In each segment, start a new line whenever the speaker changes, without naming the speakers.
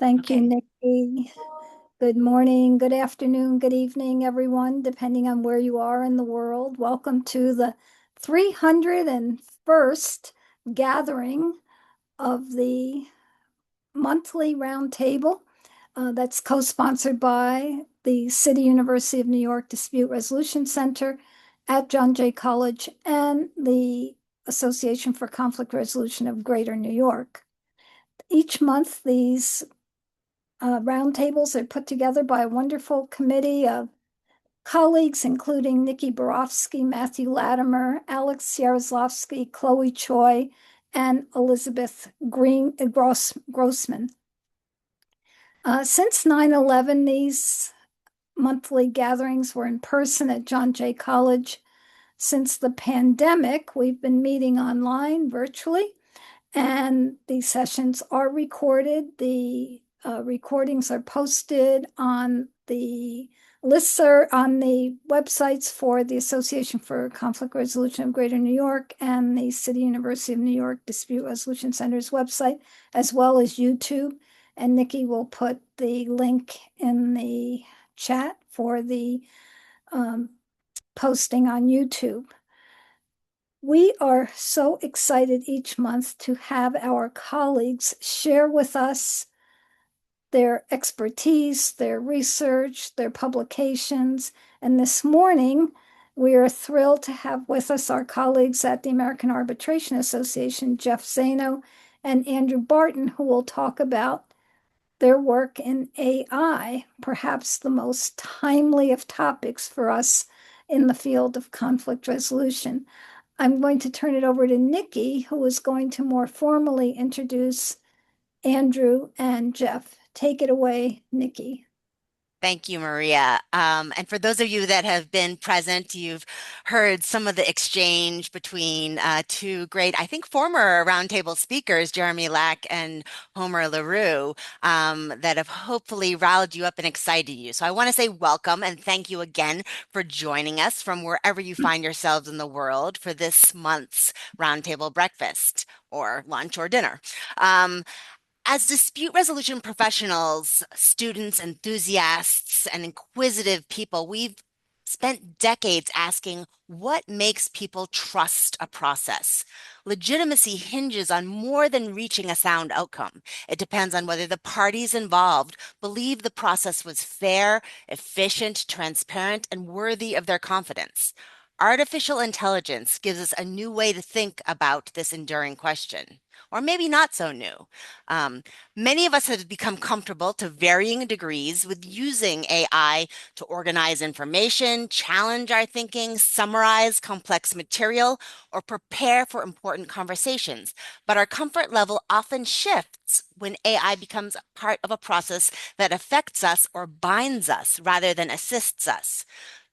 Thank you,
Okay.
Nikki. Good morning, good afternoon, good evening, everyone, depending on where you are in the world. Welcome to the 301st gathering of the monthly roundtable that's co-sponsored by the City University of New York Dispute Resolution Center at John Jay College and the Association for Conflict Resolution of Greater New York. Each month, these roundtables are put together by a wonderful committee of colleagues, including Nikki Borofsky, Matthew Latimer, Alex Yaroslavsky, Chloe Choi, and Elizabeth Grossman. Since 9/11, these monthly gatherings were in person at John Jay College. Since the pandemic, we've been meeting online virtually, and these sessions are recorded. The recordings are posted on the listserv on the websites for the Association for Conflict Resolution of Greater New York and the City University of New York Dispute Resolution Center's website, as well as YouTube. And Nikki will put the link in the chat for the posting on YouTube. We are so excited each month to have our colleagues share with us their expertise, their research, their publications. And this morning, we are thrilled to have with us our colleagues at the American Arbitration Association, Jeff Zaino and Andrew Barton, who will talk about their work in AI, perhaps the most timely of topics for us in the field of conflict resolution. I'm going to turn it over to Nikki, who is going to more formally introduce Andrew and Jeff. Take it away, Nikki.
Thank you, Maria. And for those of you that have been present, you've heard some of the exchange between two great, I think, former roundtable speakers, Jeremy Lack and Homer LaRue, that have hopefully riled you up and excited you. So I want to say welcome and thank you again for joining us from wherever you find yourselves in the world for this month's roundtable breakfast or lunch or dinner. As dispute resolution professionals, students, enthusiasts, and inquisitive people, we've spent decades asking what makes people trust a process. Legitimacy hinges on more than reaching a sound outcome. It depends on whether the parties involved believe the process was fair, efficient, transparent, and worthy of their confidence. Artificial intelligence gives us a new way to think about this enduring question, or maybe not so new. Many of us have become comfortable to varying degrees with using AI to organize information, challenge our thinking, summarize complex material, or prepare for important conversations. But our comfort level often shifts when AI becomes part of a process that affects us or binds us rather than assists us.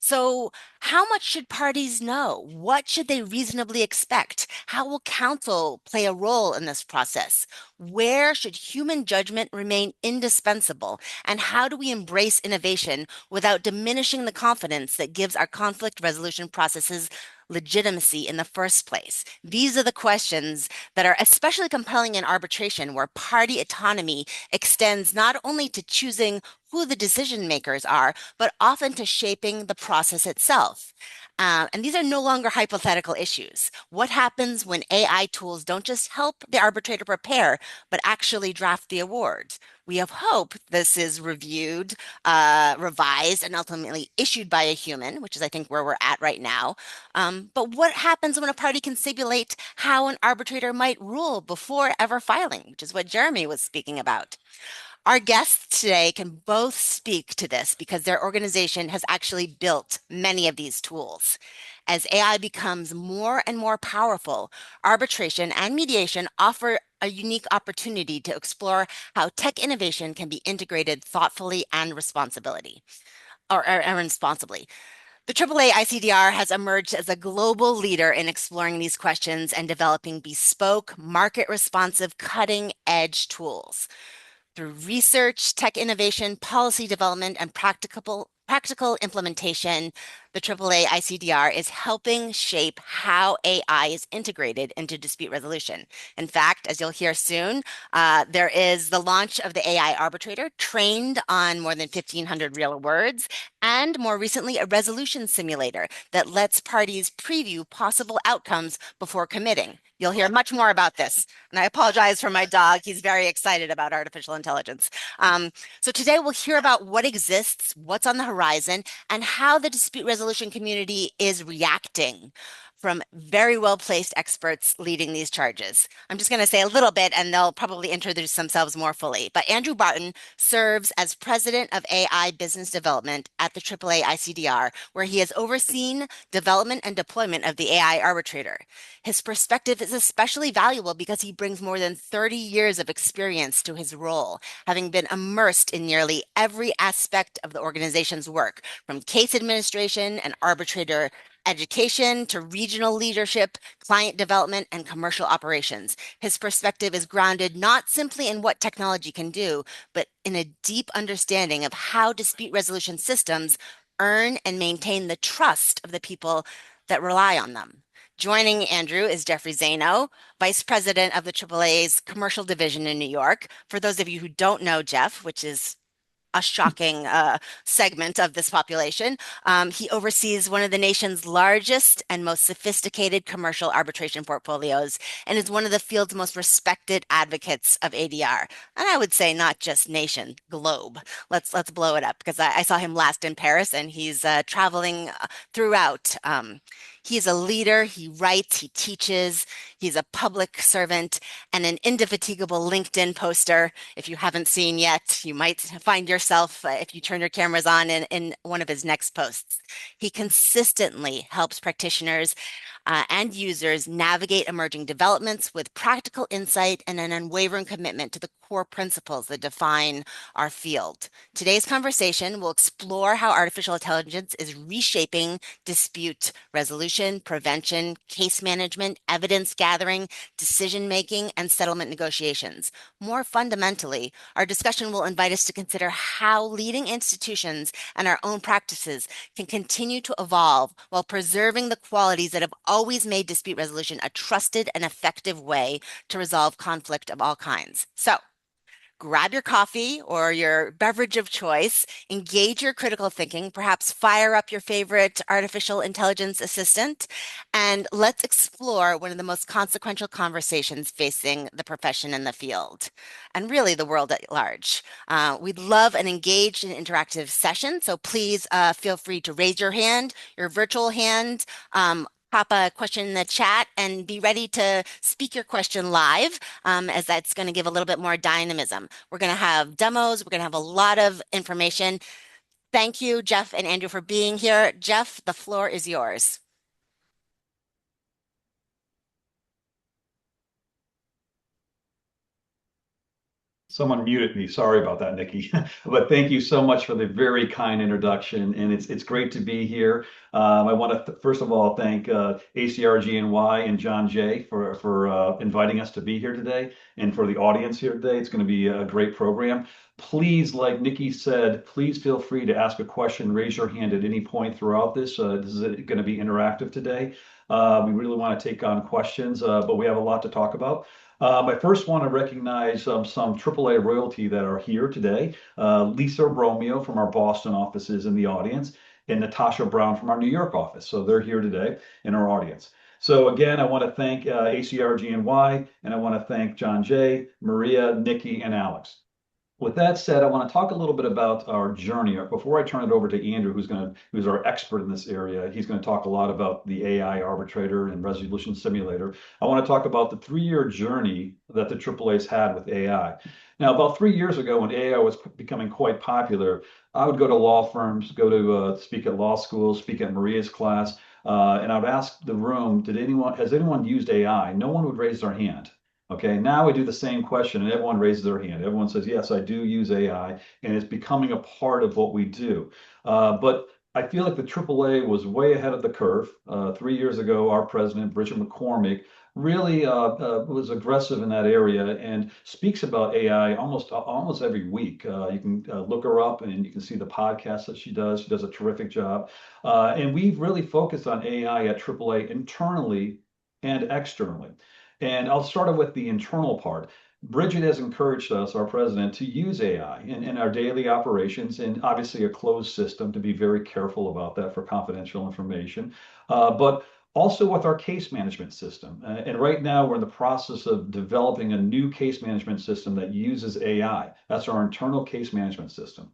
So, how much should parties know? What should they reasonably expect? How will counsel play a role in this process? Where should human judgment remain indispensable? And how do we embrace innovation without diminishing the confidence that gives our conflict resolution processes legitimacy in the first place? These are the questions that are especially compelling in arbitration, where party autonomy extends not only to choosing who the decision makers are, but often to shaping the process itself. And these are no longer hypothetical issues. What happens when AI tools don't just help the arbitrator prepare, but actually draft the awards? We have hope this is reviewed, revised, and ultimately issued by a human, which is, I think, where we're at right now. But what happens when a party can simulate how an arbitrator might rule before ever filing, which is what Jeremy was speaking about? Our guests today can both speak to this because their organization has actually built many of these tools. As AI becomes more and more powerful, arbitration and mediation offer a unique opportunity to explore how tech innovation can be integrated thoughtfully and responsibly. The AAA ICDR has emerged as a global leader in exploring these questions and developing bespoke, market-responsive, cutting-edge tools. Through research, tech innovation, policy development, and practical implementation, the AAA ICDR is helping shape how AI is integrated into dispute resolution. In fact, as you'll hear soon, there is the launch of the AI arbitrator trained on more than 1,500 real words, and more recently, a resolution simulator that lets parties preview possible outcomes before committing. You'll hear much more about this. And I apologize for my dog. He's very excited about artificial intelligence. So today we'll hear about what exists, what's on the horizon, and how the dispute resolution community is reacting from very well-placed experts leading these charges. I'm just going to say a little bit and they'll probably introduce themselves more fully. But Andrew Barton serves as president of AI business development at the AAA ICDR, where he has overseen development and deployment of the AI arbitrator. His perspective is especially valuable because he brings more than 30 years of experience to his role, having been immersed in nearly every aspect of the organization's work, from case administration and arbitrator education to regional leadership, client development, and commercial operations. His perspective is grounded not simply in what technology can do, but in a deep understanding of how dispute resolution systems earn and maintain the trust of the people that rely on them. Joining Andrew is Jeffrey Zaino, Vice President of the AAA's Commercial Division in New York. For those of you who don't know Jeff, which is a shocking segment of this population. He oversees one of the nation's largest and most sophisticated commercial arbitration portfolios and is one of the field's most respected advocates of ADR. And I would say not just nation, globe. Let's blow it up because I saw him last in Paris and he's traveling throughout. He's a leader, he writes, he teaches, he's a public servant, and an indefatigable LinkedIn poster. If you haven't seen yet, you might find yourself, if you turn your cameras on, in one of his next posts. He consistently helps practitioners and users navigate emerging developments with practical insight and an unwavering commitment to the core principles that define our field. Today's conversation will explore how artificial intelligence is reshaping dispute resolution, prevention, case management, evidence gathering, decision making, and settlement negotiations. More fundamentally, our discussion will invite us to consider how leading institutions and our own practices can continue to evolve while preserving the qualities that have always made dispute resolution a trusted and effective way to resolve conflict of all kinds. So, grab your coffee or your beverage of choice, engage your critical thinking, perhaps fire up your favorite artificial intelligence assistant, and let's explore one of the most consequential conversations facing the profession and the field, and really the world at large. We'd love an engaged and interactive session, so please feel free to raise your hand, your virtual hand, pop a question in the chat and be ready to speak your question live, as that's going to give a little bit more dynamism. We're going to have demos. We're going to have a lot of information. Thank you, Jeff and Andrew, for being here. Jeff, the floor is yours.
Someone muted me. Sorry about that, Nikki. But thank you so much for the very kind introduction, and it's great to be here. I want to first of all thank ACRGNY and John Jay for inviting us to be here today, and for the audience here today. It's going to be a great program. Please, like Nikki said, please feel free to ask a question, raise your hand at any point throughout this. This is going to be interactive today. We really want to take on questions, but we have a lot to talk about. I first want to recognize some AAA royalty that are here today. Lisa Romeo from our Boston office is in the audience, and Natasha Brown from our New York office. So they're here today in our audience. So again, I want to thank ACRGNY, and I want to thank John Jay, Maria, Nikki, and Alex. With that said, I want to talk a little bit about our journey. Before I turn it over to Andrew, who's our expert in this area, he's going to talk a lot about the AI arbitrator and resolution simulator. I want to talk about the 3-year journey that the AAA's had with AI. Now, about 3 years ago, when AI was becoming quite popular, I would go to law firms, go to speak at law schools, speak at Maria's class, and I would ask the room, has anyone used AI? No one would raise their hand. Okay, now we do the same question and everyone raises their hand. Everyone says, yes, I do use AI, and it's becoming a part of what we do. But I feel like the AAA was way ahead of the curve. 3 years ago, our president, Bridget McCormick, really was aggressive in that area and speaks about AI almost every week. You can look her up and you can see the podcast that she does. She does a terrific job. And we've really focused on AI at AAA internally and externally. And I'll start with the internal part. Bridget has encouraged us, our president, to use AI in our daily operations, and obviously a closed system, to be very careful about that for confidential information. But also with our case management system. And right now we're in the process of developing a new case management system that uses AI. That's our internal case management system.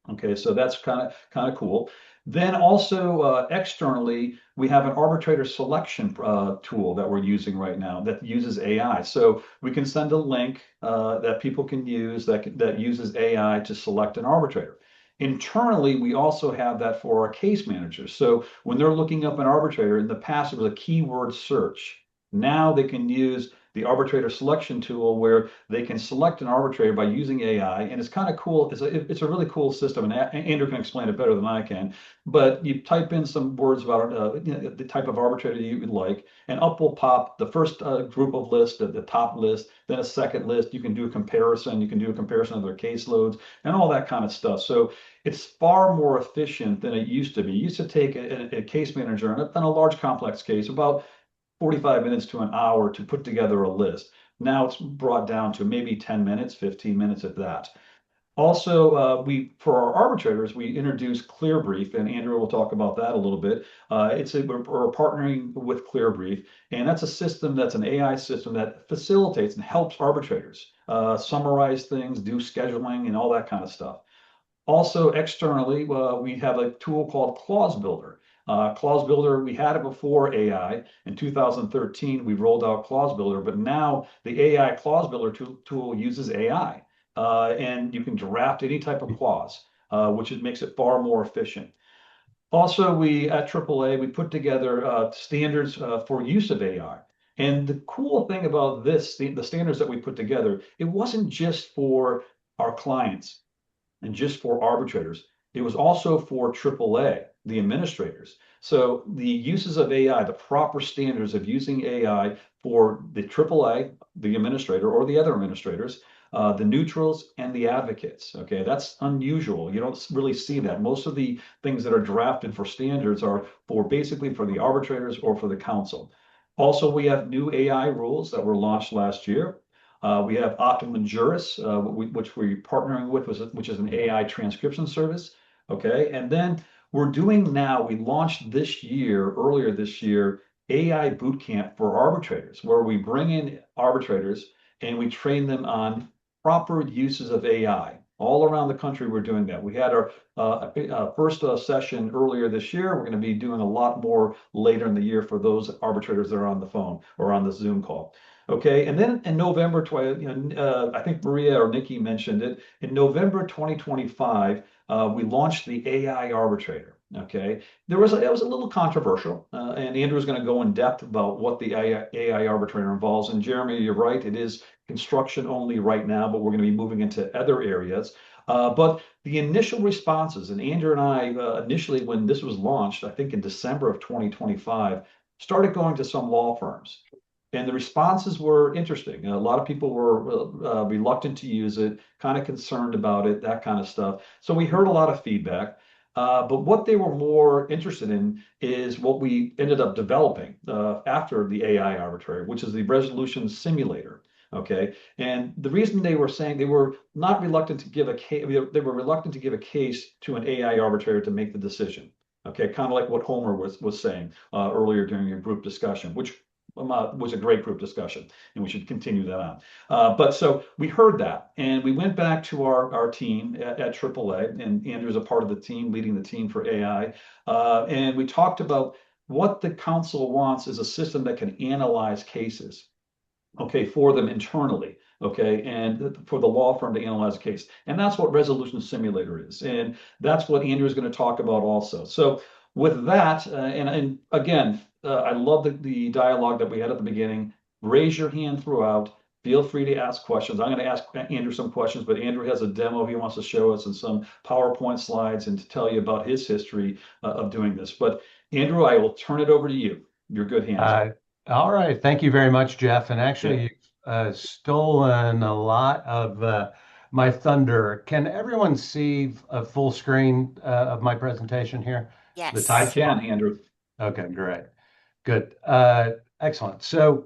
Okay, so that's kind of cool. Then also externally, we have an arbitrator selection tool that we're using right now that uses AI. So we can send a link that people can use that uses AI to select an arbitrator. Internally, we also have that for our case managers. So when they're looking up an arbitrator, in the past it was a keyword search. Now they can use the arbitrator selection tool where they can select an arbitrator by using AI, and it's kind of cool. It's a really cool system, and Andrew can explain it better than I can. But you type in some words about the type of arbitrator you would like, and up will pop the first group of lists, the top list, then a second list. You can do a comparison. You can do a comparison of their caseloads and all that kind of stuff. So it's far more efficient than it used to be. It used to take a case manager on a large complex case about 45 minutes to an hour to put together a list. Now it's brought down to maybe 10 minutes, 15 minutes at that. Also, for our arbitrators, we introduced ClearBrief, and Andrew will talk about that a little bit. We're partnering with ClearBrief, and that's a system that's an AI system that facilitates and helps arbitrators summarize things, do scheduling, and all that kind of stuff. Also, externally, we have a tool called Clause Builder. Clause Builder, we had it before AI. In 2013, we rolled out Clause Builder, but now the AI Clause Builder tool uses AI. And you can draft any type of clause, which makes it far more efficient. Also, we at AAA, we put together standards for use of AI. And the cool thing about this, the standards that we put together, it wasn't just for our clients and just for arbitrators. It was also for AAA, the administrators. So the uses of AI, the proper standards of using AI for the AAA, the administrator, or the other administrators, the neutrals, and the advocates. Okay, that's unusual. You don't really see that. Most of the things that are drafted for standards are for basically for the arbitrators or for the council. Also, we have new AI rules that were launched last year. We have Optimum Juris, which we're partnering with, which is an AI transcription service. Okay, and then we're doing now, we launched earlier this year, AI Bootcamp for arbitrators, where we bring in arbitrators and we train them on proper uses of AI. All around the country, we're doing that. We had our first session earlier this year. We're going to be doing a lot more later in the year for those arbitrators that are on the phone or on the Zoom call. Okay, and then in November, I think Maria or Nikki mentioned it. In November 2025, we launched the AI Arbitrator. Okay, it was a little controversial, and Andrew's going to go in depth about what the AI Arbitrator involves. And Jeremy, you're right; it is construction only right now, but we're going to be moving into other areas. But the initial responses, and Andrew and I initially, when this was launched, I think in December of 2025, started going to some law firms. And the responses were interesting. A lot of people were reluctant to use it, kind of concerned about it, that kind of stuff. So we heard a lot of feedback. But what they were more interested in is what we ended up developing after the AI arbitrator, which is the resolution simulator. Okay, and the reason they were saying they were not reluctant to give a case, they were reluctant to give a case to an AI arbitrator to make the decision. Okay, kind of like what Homer was saying earlier during your group discussion, which was a great group discussion, and we should continue that on. But so we heard that, and we went back to our team at AAA, and Andrew's a part of the team, leading the team for AI, and we talked about what the council wants is a system that can analyze cases, okay, for them internally, okay, and for the law firm to analyze a case. And that's what Resolution Simulator is. And that's what Andrew's going to talk about also. So with that, and again, I love the dialogue that we had at the beginning. Raise your hand throughout. Feel free to ask questions. I'm going to ask Andrew some questions, but Andrew has a demo he wants to show us and some PowerPoint slides and to tell you about his history of doing this. But Andrew, I will turn it over to you. Your good hands.
All right. Thank you very much, Jeff. And
Yeah.
actually, you've stolen a lot of my thunder. Can everyone see a full screen of my presentation here? The
I
Yes.
type?
can, Andrew.
Okay, great. Good. Excellent. So,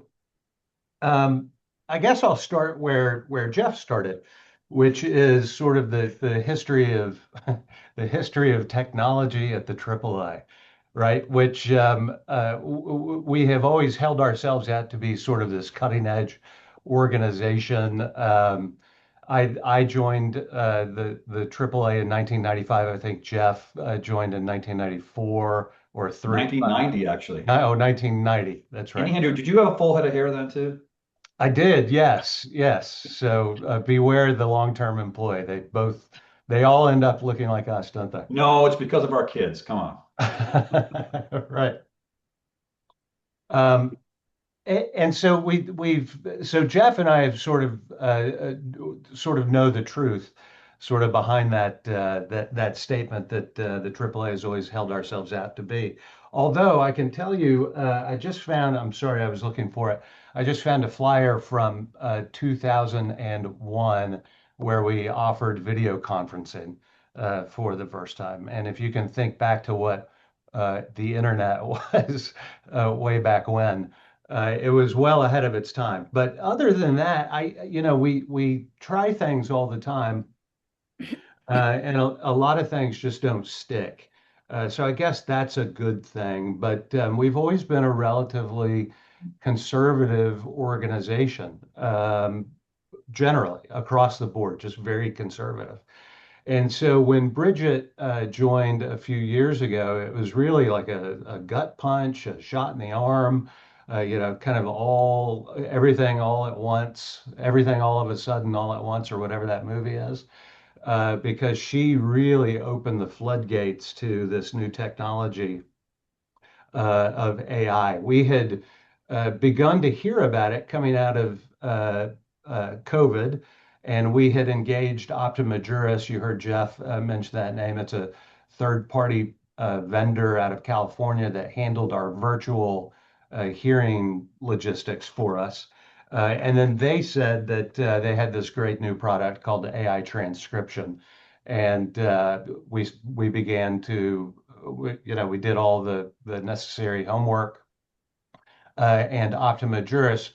um, I guess I'll start where Jeff started, which is sort of the history of the history of technology at the AAA, right? Which we have always held ourselves out to be sort of this cutting edge organization. I joined the AAA in 1995. I think Jeff joined in 1994 or three.
1990, actually.
Oh, 1990. That's
And
right.
Andrew, did you have a full head of hair then too?
I did, yes, yes. So beware the long-term employee. They all end up looking like us, don't they?
No, it's because of our kids. Come on.
Right. Um, and so so Jeff and I have sort of know the truth, sort of behind that statement that the AAA has always held ourselves out to be. Although I can tell you, I just found, I'm sorry, I was looking for it. I just found a flyer from 2001 where we offered video conferencing for the first time. And if you can think back to what the internet was way back when. It was well ahead of its time. But other than that, we try things all the time, and a lot of things just don't stick. So I guess that's a good thing. But we've always been a relatively conservative organization, generally across the board, just very conservative. And so when Bridget joined a few years ago, it was really like a gut punch, a shot in the arm, kind of everything all at once, everything all of a sudden, all at once, or whatever that movie is, because she really opened the floodgates to this new technology of AI. We had begun to hear about it coming out of COVID, and we had engaged Optima Juris. You heard Jeff mention that name. It's a third-party vendor out of California that handled our virtual hearing logistics for us. And then they said that they had this great new product called the AI transcription, and we began to we did all the necessary homework, and Optima Juris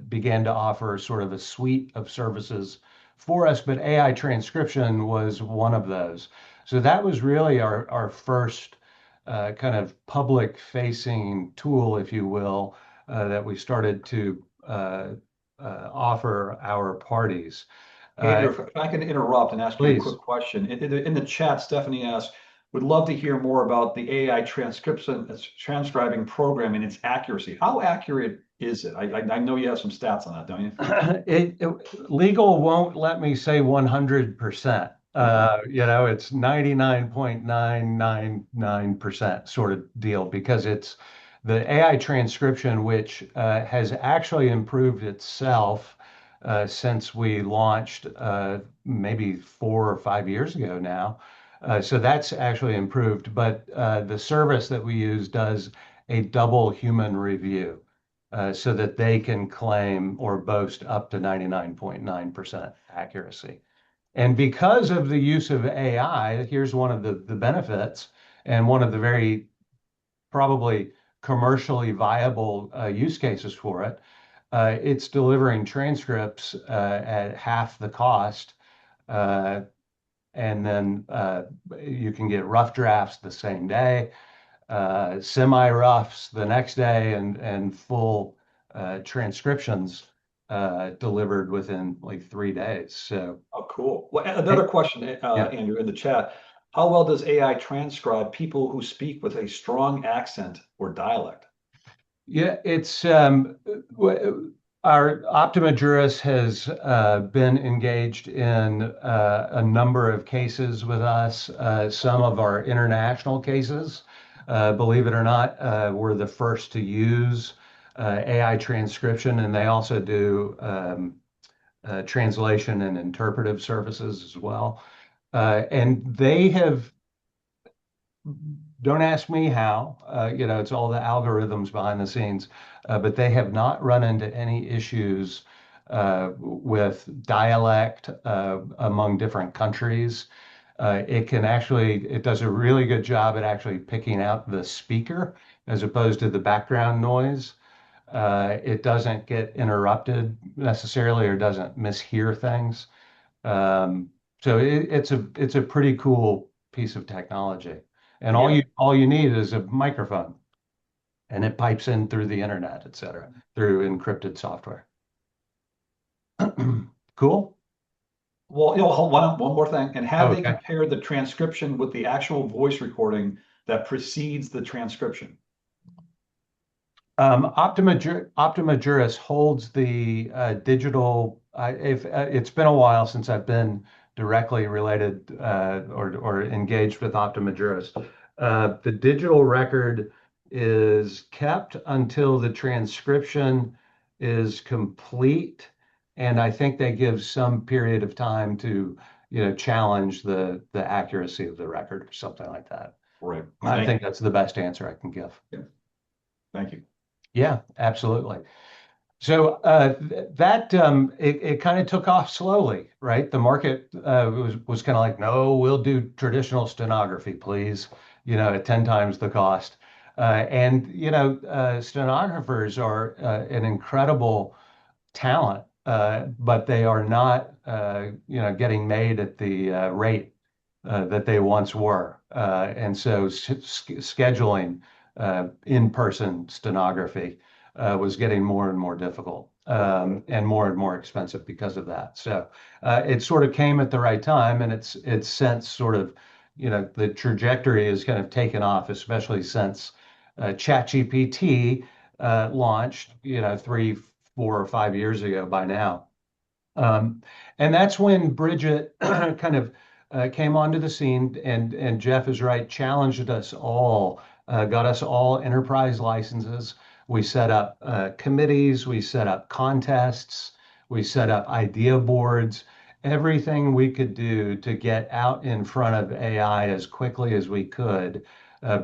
began to offer sort of a suite of services for us, but AI transcription was one of those. So that was really our first kind of public facing tool, if you will, that we started to offer our parties. Uh,
Andrew, if I can interrupt and ask you a
please.
quick question. In the chat, Stephanie asked, would love to hear more about the AI transcription, transcribing program and its accuracy. How accurate is it? I know you have some stats on that, don't you?
Legal won't let me say 100%. It's 99.999% sort of deal because it's the AI transcription, which has actually improved itself since we launched maybe 4 or 5 years ago now. So that's actually improved, but the service that we use does a double human review so that they can claim or boast up to 99.9% accuracy. And because of the use of AI, here's one of the benefits and one of the very probably commercially viable use cases for it. It's delivering transcripts at half the cost, uh, and then you can get rough drafts the same day, semi-roughs the next day, and full transcriptions delivered within like 3 days. So,
Oh, cool. Well, another question,
yeah.
Andrew, in the chat. How well does AI transcribe people who speak with a strong accent or dialect?
Yeah, it's our Optima Juris has been engaged in a number of cases with us. Some of our international cases, believe it or not, were the first to use AI transcription, and they also do translation and interpretive services as well. And they have don't ask me how. It's all the algorithms behind the scenes, but they have not run into any issues with dialect among different countries. It does a really good job at actually picking out the speaker as opposed to the background noise. It doesn't get interrupted necessarily or doesn't mishear things. Um, so it's a pretty cool piece of technology. And all
Yeah.
you need is a microphone and it pipes in through the internet, et cetera, through encrypted software. Cool.
Well, hold one more thing. And have they
Okay.
compared the transcription with the actual voice recording that precedes the transcription?
Optima Juris holds the digital. If It's been a while since I've been directly related or engaged with Optima Juris. The digital record is kept until the transcription is complete, and I think they give some period of time to challenge the accuracy of the record or something like that.
Right.
I think that's the best answer I can give.
Yeah. Thank you.
Yeah, absolutely. So that it kind of took off slowly, right? The market was kind of like, no, we'll do traditional stenography, please, at 10 times the cost. And stenographers are an incredible talent, but they are not, getting made at the rate that they once were. And so scheduling in-person stenography was getting more and more difficult and more expensive because of that. So it sort of came at the right time, and it's since sort of, the trajectory has kind of taken off, especially since ChatGPT launched, 3, 4, or 5 years ago by now. Um, and that's when Bridget kind of came onto the scene, and Jeff is right, challenged us all, got us all enterprise licenses. We set up committees, we set up contests, we set up idea boards, everything we could do to get out in front of AI as quickly as we could.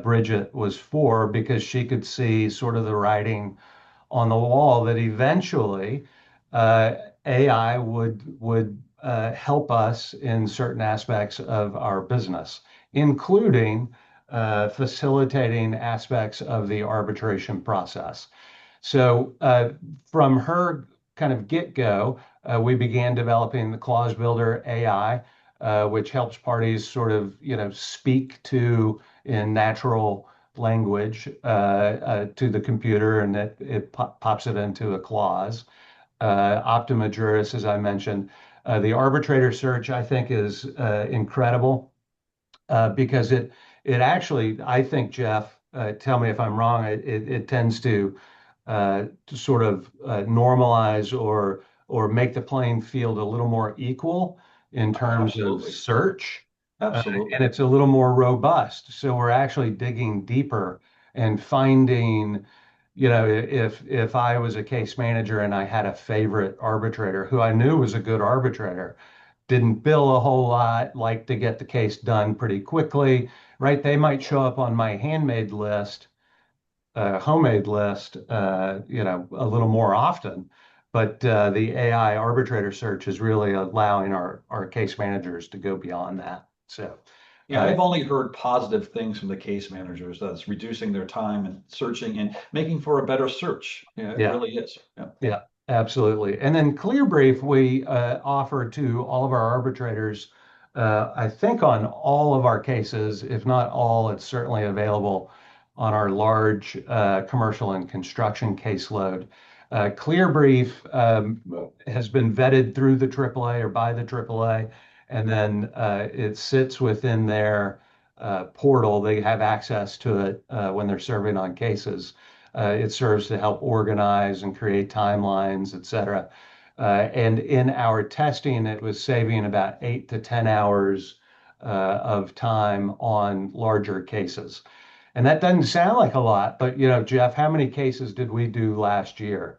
Bridget was for, because she could see sort of the writing on the wall that eventually uh, AI would help us in certain aspects of our business, including facilitating aspects of the arbitration process. So from her kind of get-go, we began developing the Clause Builder AI, which helps parties sort of, speak to in natural language to the computer, and it pops it into a clause. Optima Juris, as I mentioned. The arbitrator search, I think, is incredible because it actually, I think, Jeff, tell me if I'm wrong, it tends to sort of normalize or make the playing field a little more equal in terms of
Absolutely.
search,
Absolutely.
and it's a little more robust. So we're actually digging deeper and finding, if I was a case manager and I had a favorite arbitrator who I knew was a good arbitrator, didn't bill a whole lot, like to get the case done pretty quickly, right? They might show up on my homemade list, a little more often. But the AI arbitrator search is really allowing our case managers to go beyond that. So,
Yeah, I've only heard positive things from the case managers. That's reducing their time and searching and making for a better search. Yeah, it
yeah,
really is. Yeah.
yeah, absolutely. And then Clear Brief, we offer to all of our arbitrators. I think on all of our cases, if not all, it's certainly available on our large commercial and construction caseload. Clear Brief has been vetted through the AAA or by the AAA, and then it sits within their portal. They have access to it when they're serving on cases. It serves to help organize and create timelines, et cetera. And in our testing, it was saving about 8 to 10 hours of time on larger cases. And that doesn't sound like a lot, but Jeff, how many cases did we do last year?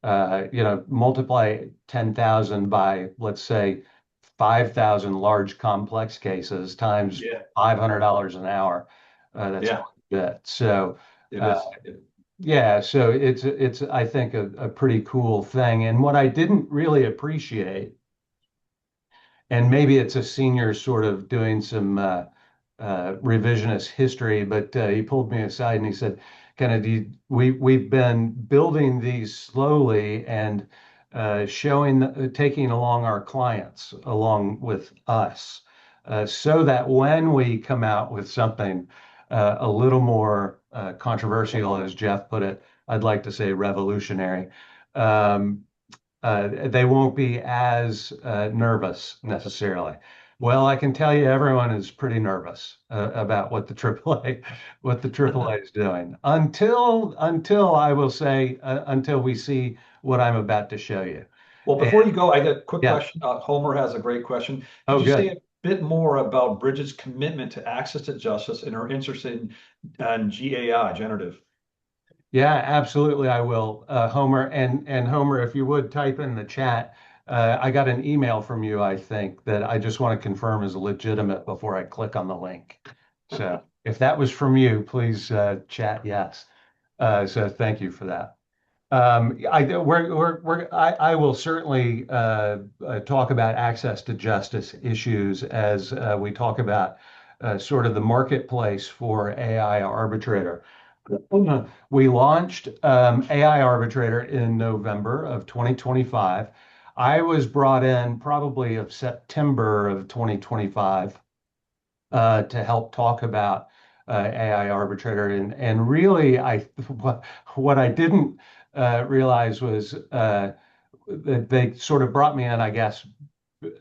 Multiply 10,000 by, let's say, 5,000 large complex cases times
Yeah.
$500 an hour. That's
Yeah,
quite a bit. So
it
uh,
is.
yeah, so it's I think a pretty cool thing. And what I didn't really appreciate, and maybe it's a senior sort of doing some revisionist history, but he pulled me aside and he said, Kennedy, we've been building these slowly and taking along our clients along with us, so that when we come out with something a little more controversial, as Jeff put it, I'd like to say revolutionary. Um, they won't be as nervous necessarily. Well, I can tell you everyone is pretty nervous about what the AAA is doing until I will say until we see what I'm about to show you.
Well,
And
before you go, I got a quick
yeah,
question. Homer has a great question. Could
oh
you say
good.
a bit more about Bridget's commitment to access to justice and her interest in GAI, generative?
Yeah, absolutely, I will, Homer. And Homer, if you would type in the chat, I got an email from you, I think, that I just want to confirm is legitimate before I click on the link. So if that was from you, please chat yes. So thank you for that. I will certainly talk about access to justice issues as we talk about sort of the marketplace for AI Arbitrator. We launched AI Arbitrator in November of 2025. I was brought in probably of September of 2025 to help talk about AI Arbitrator. And really, what I didn't realize was that they sort of brought me in, I guess,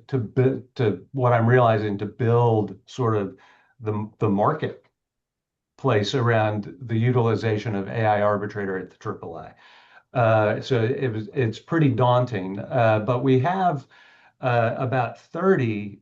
to what I'm realizing to build sort of the marketplace around the utilization of AI Arbitrator at the AAA. So it's pretty daunting, but we have about 30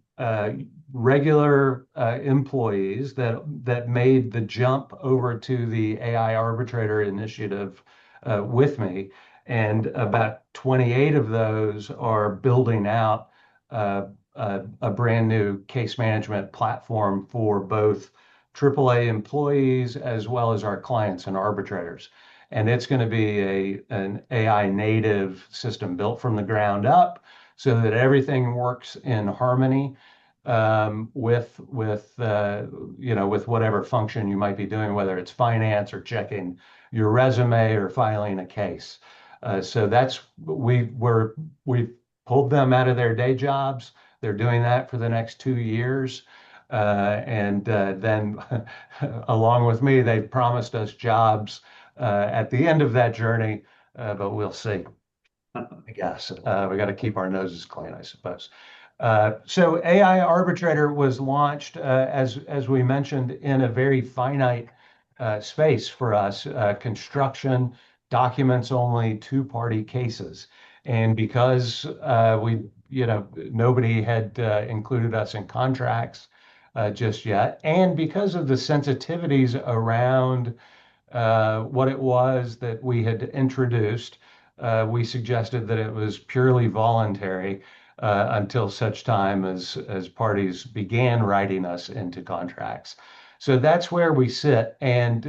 regular employees that made the jump over to the AI Arbitrator initiative with me, and about 28 of those are building out a brand new case management platform for both AAA employees as well as our clients and arbitrators. And it's going to be an AI native system built from the ground up so that everything works in harmony with whatever function you might be doing, whether it's finance or checking your resume or filing a case. So we've pulled them out of their day jobs. They're doing that for the next 2 years. And then along with me, they've promised us jobs at the end of that journey, but we'll see. I guess we got to keep our noses clean, I suppose. So AI Arbitrator was launched, as we mentioned, in a very finite space for us, construction, documents only, two-party cases. And because nobody had included us in contracts just yet, and because of the sensitivities around what it was that we had introduced, we suggested that it was purely voluntary until such time as parties began writing us into contracts. So that's where we sit. And,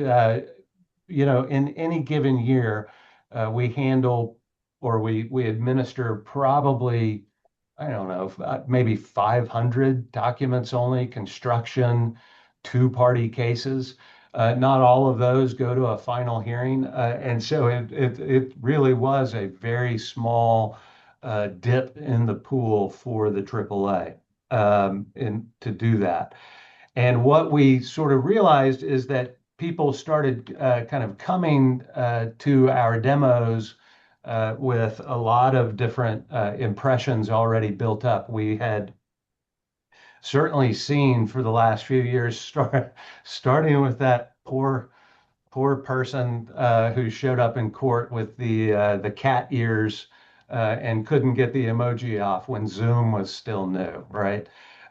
in any given year, we handle or we administer probably, I don't know, maybe 500 documents only, construction, two-party cases. Not all of those go to a final hearing. And so it really was a very small dip in the pool for the AAA to do that. And what we sort of realized is that people started kind of coming to our demos with a lot of different impressions already built up. We had certainly seen for the last few years, starting with that poor person who showed up in court with the cat ears and couldn't get the emoji off when Zoom was still new, right?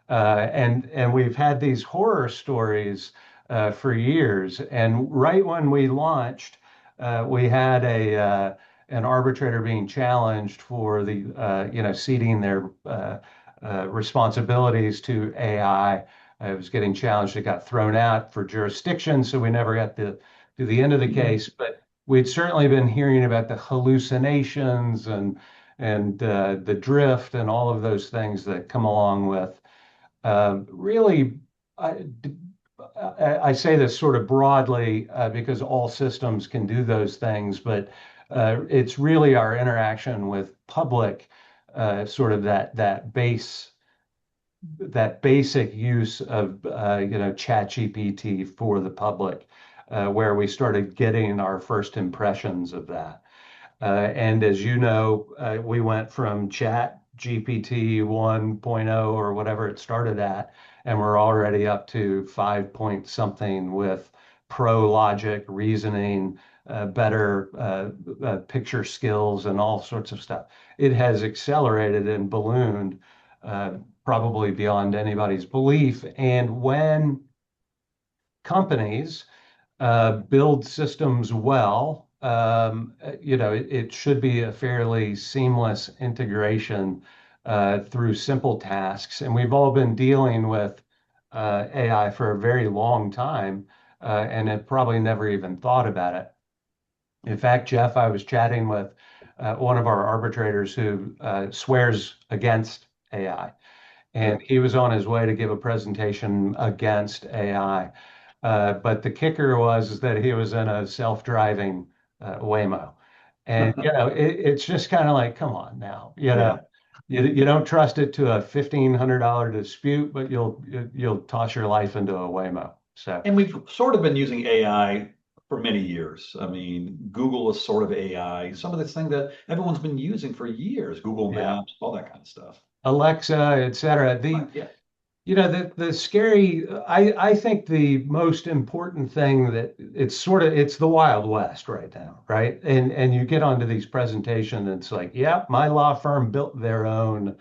And we've had these horror stories for years. And right when we launched, we had an arbitrator being challenged for ceding their responsibilities to AI it was getting challenged. It got thrown out for jurisdiction, so we never got to the end of the case. But we'd certainly been hearing about the hallucinations and the drift and all of those things that come along with really. I, I say this sort of broadly because all systems can do those things, but it's really our interaction with public, sort of that basic use of ChatGPT for the public, where we started getting our first impressions of that. And as you know, we went from Chat GPT 1.0 or whatever it started at, and we're already up to 5 point something with pro logic, reasoning, better picture skills, and all sorts of stuff. It has accelerated and ballooned, probably beyond anybody's belief. And when companies build systems well, it should be a fairly seamless integration through simple tasks. And we've all been dealing with AI for a very long time, and have probably never even thought about it. In fact, Jeff, I was chatting with one of our arbitrators who swears against AI, and he was on his way to give a presentation against AI. But the kicker was that he was in a self-driving Waymo. And, it's just kind of like, come on now, you don't trust it to a $1,500 dispute, but you'll toss your life into a Waymo. So,
And we've sort of been using AI for many years. I mean, Google is sort of AI. Some of this thing that everyone's been using for years, Google
yeah,
Maps, all that kind of stuff.
Alexa, et cetera.
Yeah.
The scary, I think the most important thing that it's the Wild West right now, right? And you get onto these presentations, and it's like, yeah, my law firm built their own,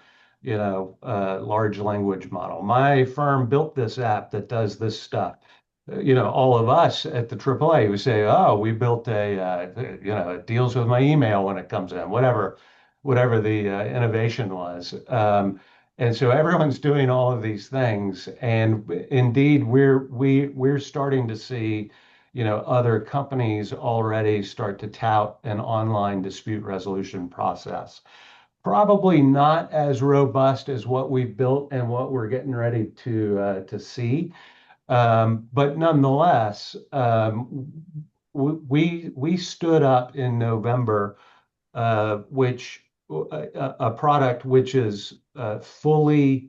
large language model. My firm built this app that does this stuff. All of us at the AAA, we say, oh, we built it deals with my email when it comes in, whatever the innovation was. And so everyone's doing all of these things, and indeed, we're starting to see, other companies already start to tout an online dispute resolution process. Probably not as robust as what we've built and what we're getting ready to see, but nonetheless, we stood up in November, which a product which is fully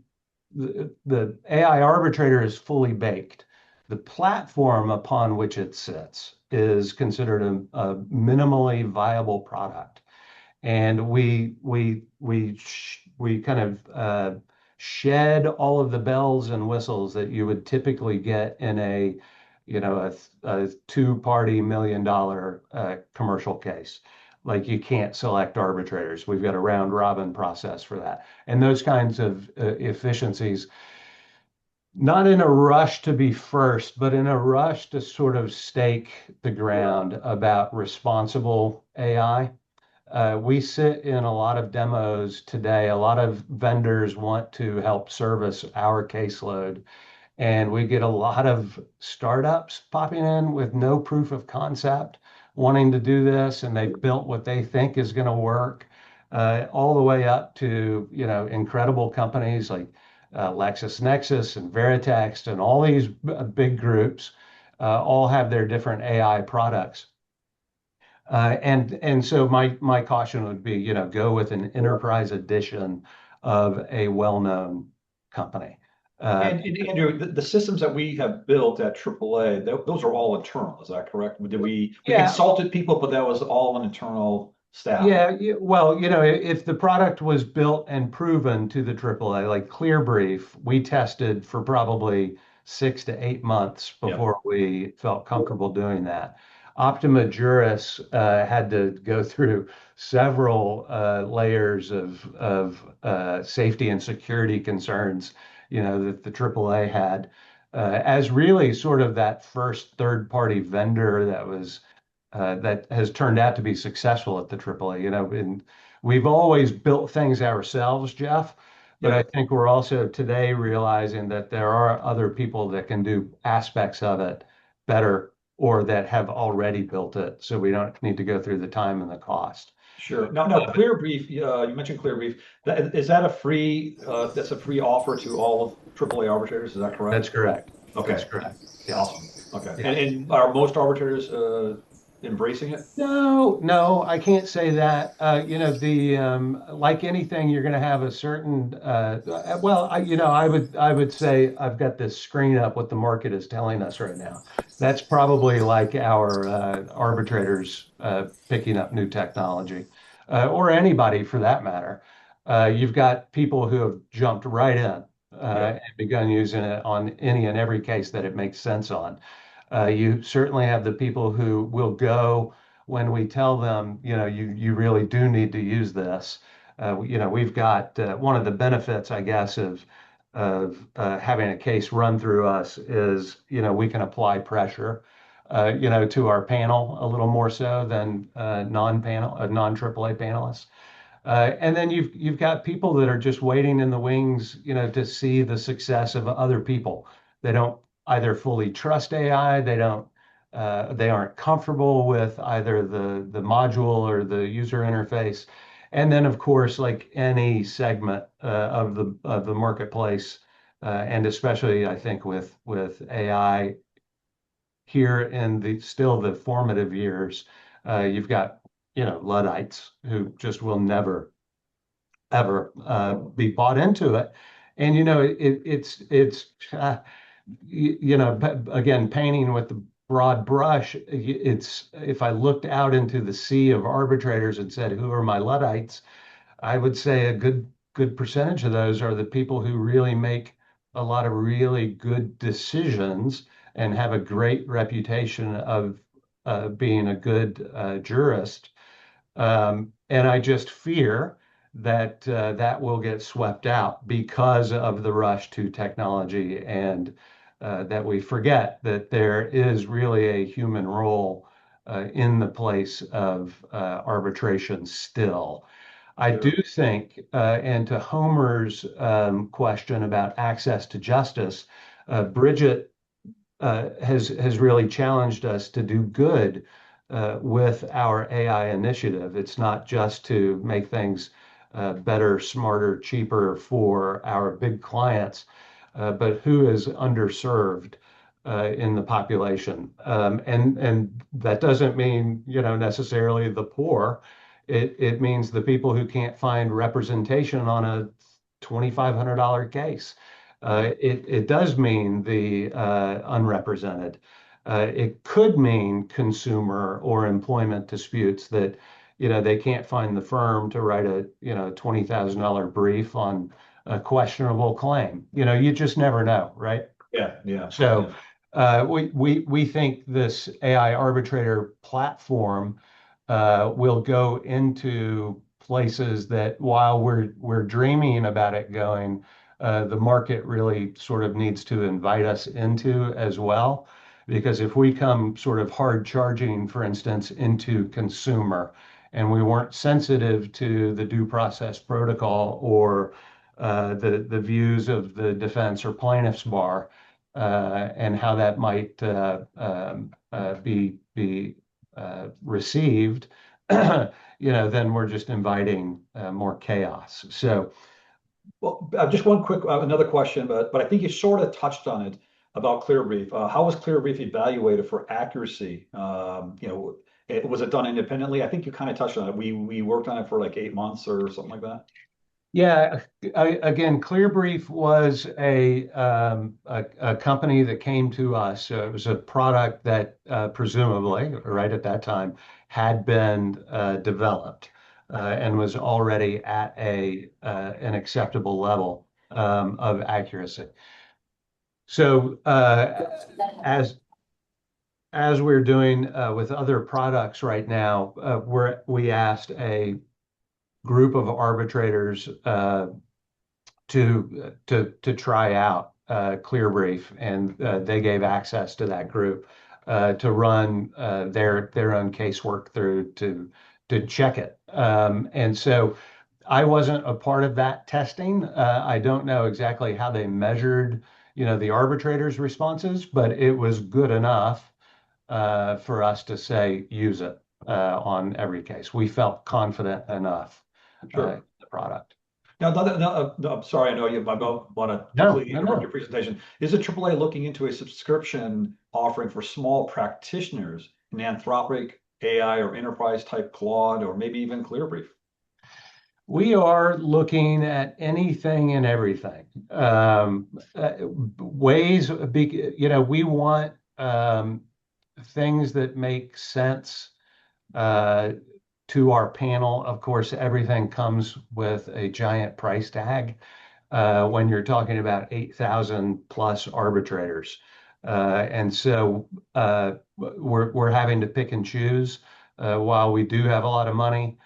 the AI arbitrator is fully baked. The platform upon which it sits is considered a minimally viable product, and we kind of shed all of the bells and whistles that you would typically get in a two-party $1 million commercial case. Like, you can't select arbitrators. We've got a round robin process for that. And those kinds of efficiencies, not in a rush to be first, but in a rush to sort of stake the ground about responsible AI. We sit in a lot of demos today. A lot of vendors want to help service our caseload. And we get a lot of startups popping in with no proof of concept, wanting to do this, and they've built what they think is going to work, all the way up to incredible companies like LexisNexis and Veritext, and all these big groups all have their different AI products. And so my caution would be, go with an enterprise edition of a well-known company.
And Andrew, the systems that we have built at AAA, those are all internal. Is that correct? We
Yeah.
consulted people, but that was all an internal staff.
Yeah, well, if the product was built and proven to the AAA, like ClearBrief, we tested for probably 6 to 8 months before we felt comfortable doing that. Optima Juris had to go through several layers of safety and security concerns, that the AAA had, as really sort of that first third-party vendor that has turned out to be successful at the AAA. And we've always built things ourselves, Jeff, But I
Right.
think we're also today realizing that there are other people that can do aspects of it better or that have already built it. So we don't need to go through the time and the cost.
Sure. Now, Clearbrief, you mentioned Clearbrief. Is that a free, that's a free offer to all of AAA arbitrators? Is that correct?
That's correct. That's
Okay.
correct. Yeah.
Awesome. Okay.
Yeah.
And are most arbitrators embracing it?
No, no, I can't say that. The like anything, you're going to have a certain. Well, I would say I've got this screen up what the market is telling us right now. That's probably like our arbitrators picking up new technology, or anybody for that matter. You've got people who have jumped right in
Yeah.
and begun using it on any and every case that it makes sense on. You certainly have the people who will go when we tell them, you really do need to use this. We've got one of the benefits, I guess, of having a case run through us is, we can apply pressure, to our panel a little more so than non-AAA panelists. And then you've got people that are just waiting in the wings, to see the success of other people. They don't either fully trust AI, they aren't comfortable with either the module or the user interface. And then, of course, like any segment of the marketplace, and especially I think with AI here in the still the formative years, you've got Luddites who just will never ever be bought into it. And again, painting with the broad brush, it's if I looked out into the sea of arbitrators and said, who are my Luddites? I would say a good percentage of those are the people who really make a lot of really good decisions and have a great reputation of being a good jurist. And I just fear that that will get swept out because of the rush to technology and that we forget that there is really a human role in the place of arbitration still. I do
Sure.
think, and to Homer's question about access to justice, Bridget has really challenged us to do good with our AI initiative. It's not just to make things better, smarter, cheaper for our big clients, but who is underserved in the population. And that doesn't mean, necessarily the poor. It means the people who can't find representation on a $2,500 case. It does mean the unrepresented. It could mean consumer or employment disputes that, they can't find the firm to write a, $20,000 brief on a questionable claim. You just never know, right?
Yeah. Yeah.
So
Yeah.
we think this AI arbitrator platform will go into places that while we're dreaming about it going, the market really sort of needs to invite us into as well. Because if we come sort of hard charging, for instance, into consumer, and we weren't sensitive to the due process protocol or the views of the defense or plaintiff's bar, and how that might be received, then we're just inviting more chaos. So,
Well, just one quick, another question, but I think you sort of touched on it about Clearbrief. How was Clearbrief evaluated for accuracy? Was it done independently? I think you kind of touched on it. We worked on it for like 8 months or something like that.
yeah, again, Clearbrief was a company that came to us. It was a product that presumably, right at that time, had been developed and was already at an acceptable level of accuracy. So as as we're doing with other products right now, we asked a group of arbitrators to try out Clearbrief, and they gave access to that group to run their own casework through to check it. And so I wasn't a part of that testing. I don't know exactly how they measured, the arbitrators' responses, but it was good enough for us to say use it on every case. We felt confident enough in
Sure.
the product.
Now, no, I'm sorry, I know I don't want to
No,
completely
no,
interrupt
no.
your presentation. Is the AAA looking into a subscription offering for small practitioners in Anthropic, AI, or enterprise type Claude, or maybe even Clearbrief?
We are looking at anything and everything. Ways, we want things that make sense to our panel. Of course, everything comes with a giant price tag when you're talking about 8,000 plus arbitrators. And so we're having to pick and choose. While we do have a lot of money,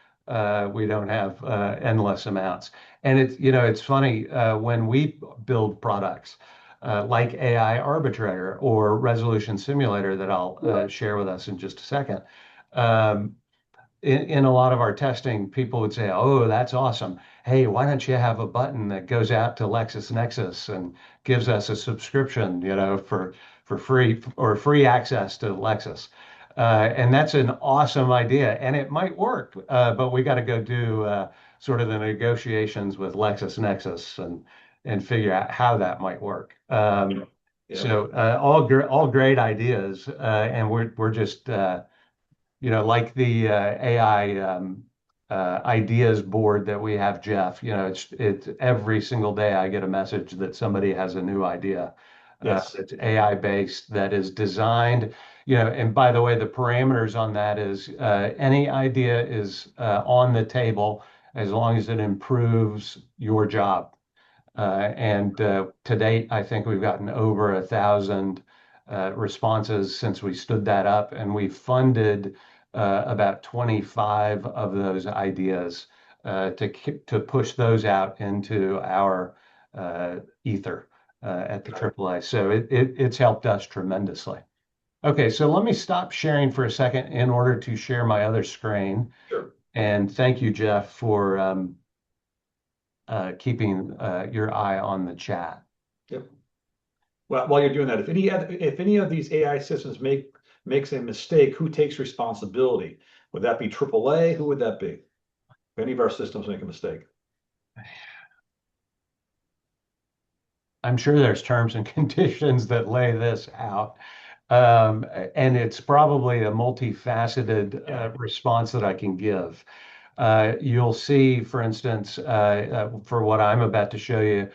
we don't have endless amounts. And it's funny when we build products like AI Arbitrator or Resolution Simulator that I'll share with us in just a second. Um, in a lot of our testing, people would say, "Oh, that's awesome. Hey, why don't you have a button that goes out to LexisNexis and gives us a subscription, for free or free access to Lexis?" And that's an awesome idea, and it might work, but we got to go do sort of the negotiations with LexisNexis and figure out how that might work.
Yeah.
So all great ideas, and we're just like the AI ideas board that we have, Jeff. It's every single day I get a message that somebody has a new idea
Yes.
that's AI based that is designed. And by the way, the parameters on that is any idea is on the table as long as it improves your job. And to date, I think we've gotten over 1,000 responses since we stood that up, and we funded about 25 of those ideas to push those out into our ether at the AAA. So it's helped us tremendously. Okay, so let me stop sharing for a second in order to share my other screen.
Sure.
And thank you, Jeff, for keeping your eye on the chat.
Yep. Well, while you're doing that, if any of these AI systems makes a mistake, who takes responsibility? Would that be AAA? Who would that be? If any of our systems make a mistake?
I'm sure there's terms and conditions that lay this out. And it's probably a multifaceted response that I can give. You'll see, for instance, for what I'm about to show you,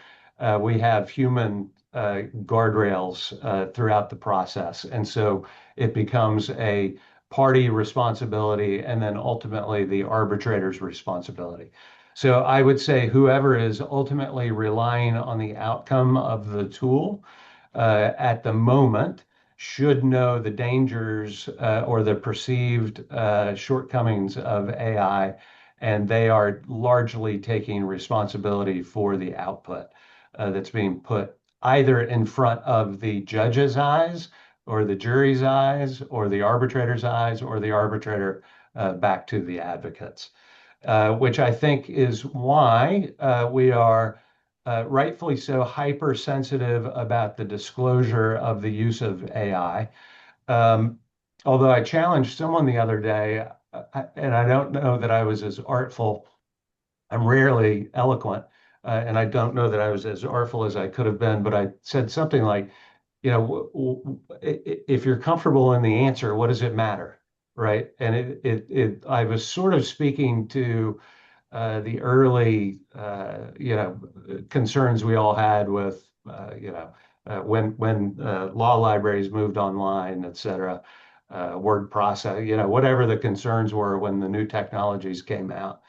we have human guardrails throughout the process. And so it becomes a party responsibility and then ultimately the arbitrator's responsibility. So I would say whoever is ultimately relying on the outcome of the tool at the moment should know the dangers or the perceived shortcomings of AI, and they are largely taking responsibility for the output that's being put either in front of the judge's eyes or the jury's eyes or the arbitrator's eyes or the arbitrator back to the advocates, which I think is why we are rightfully so hypersensitive about the disclosure of the use of AI. Although I challenged someone the other day, and I don't know that I was as artful. I'm rarely eloquent, and I don't know that I was as artful as I could have been, but I said something like, if you're comfortable in the answer, what does it matter? Right. And I was sort of speaking to the early, concerns we all had with, when law libraries moved online, et cetera, word process, whatever the concerns were when the new technologies came out,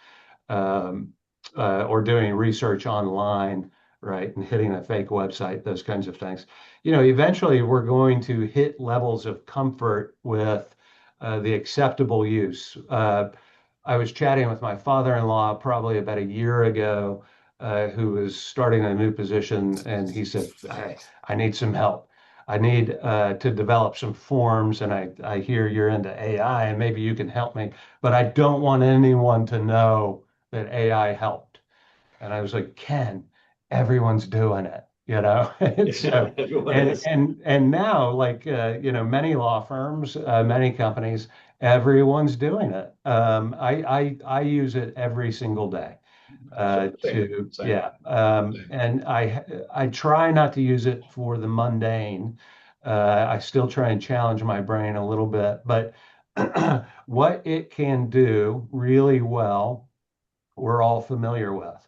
or doing research online, right, and hitting a fake website, those kinds of things. Eventually we're going to hit levels of comfort with the acceptable use. I was chatting with my father-in-law probably about a year ago, who was starting a new position, and he said, I need some help. I need to develop some forms, and I hear you're into AI, and maybe you can help me, but I don't want anyone to know that AI helped. And I was like, Ken, everyone's doing it, you know? And
Yeah,
so,
everyone is.
and now, like, many law firms, many companies, everyone's doing it. I use it every single day.
Same, same,
Yeah,
same.
and I try not to use it for the mundane. I still try and challenge my brain a little bit, but what it can do really well, we're all familiar with.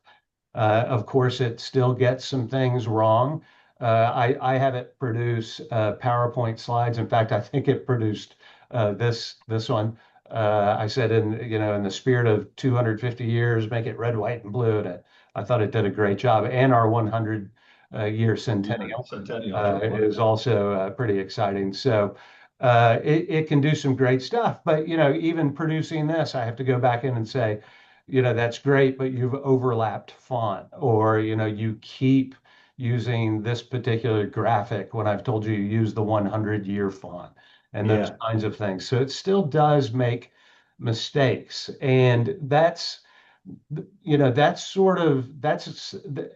Of course, it still gets some things wrong. I have it produce PowerPoint slides. In fact, I think it produced this one. I said in the spirit of 250 years, make it red, white, and blue. And I thought it did a great job. And our 100 year
Yeah,
centennial
Centennial is really
is
wonderful.
also pretty exciting. So it can do some great stuff. But even producing this, I have to go back in and say, that's great, but you've overlapped font, or you keep using this particular graphic when I've told you use the 100-year font and those
Yeah.
kinds of things. So it still does make mistakes, and that's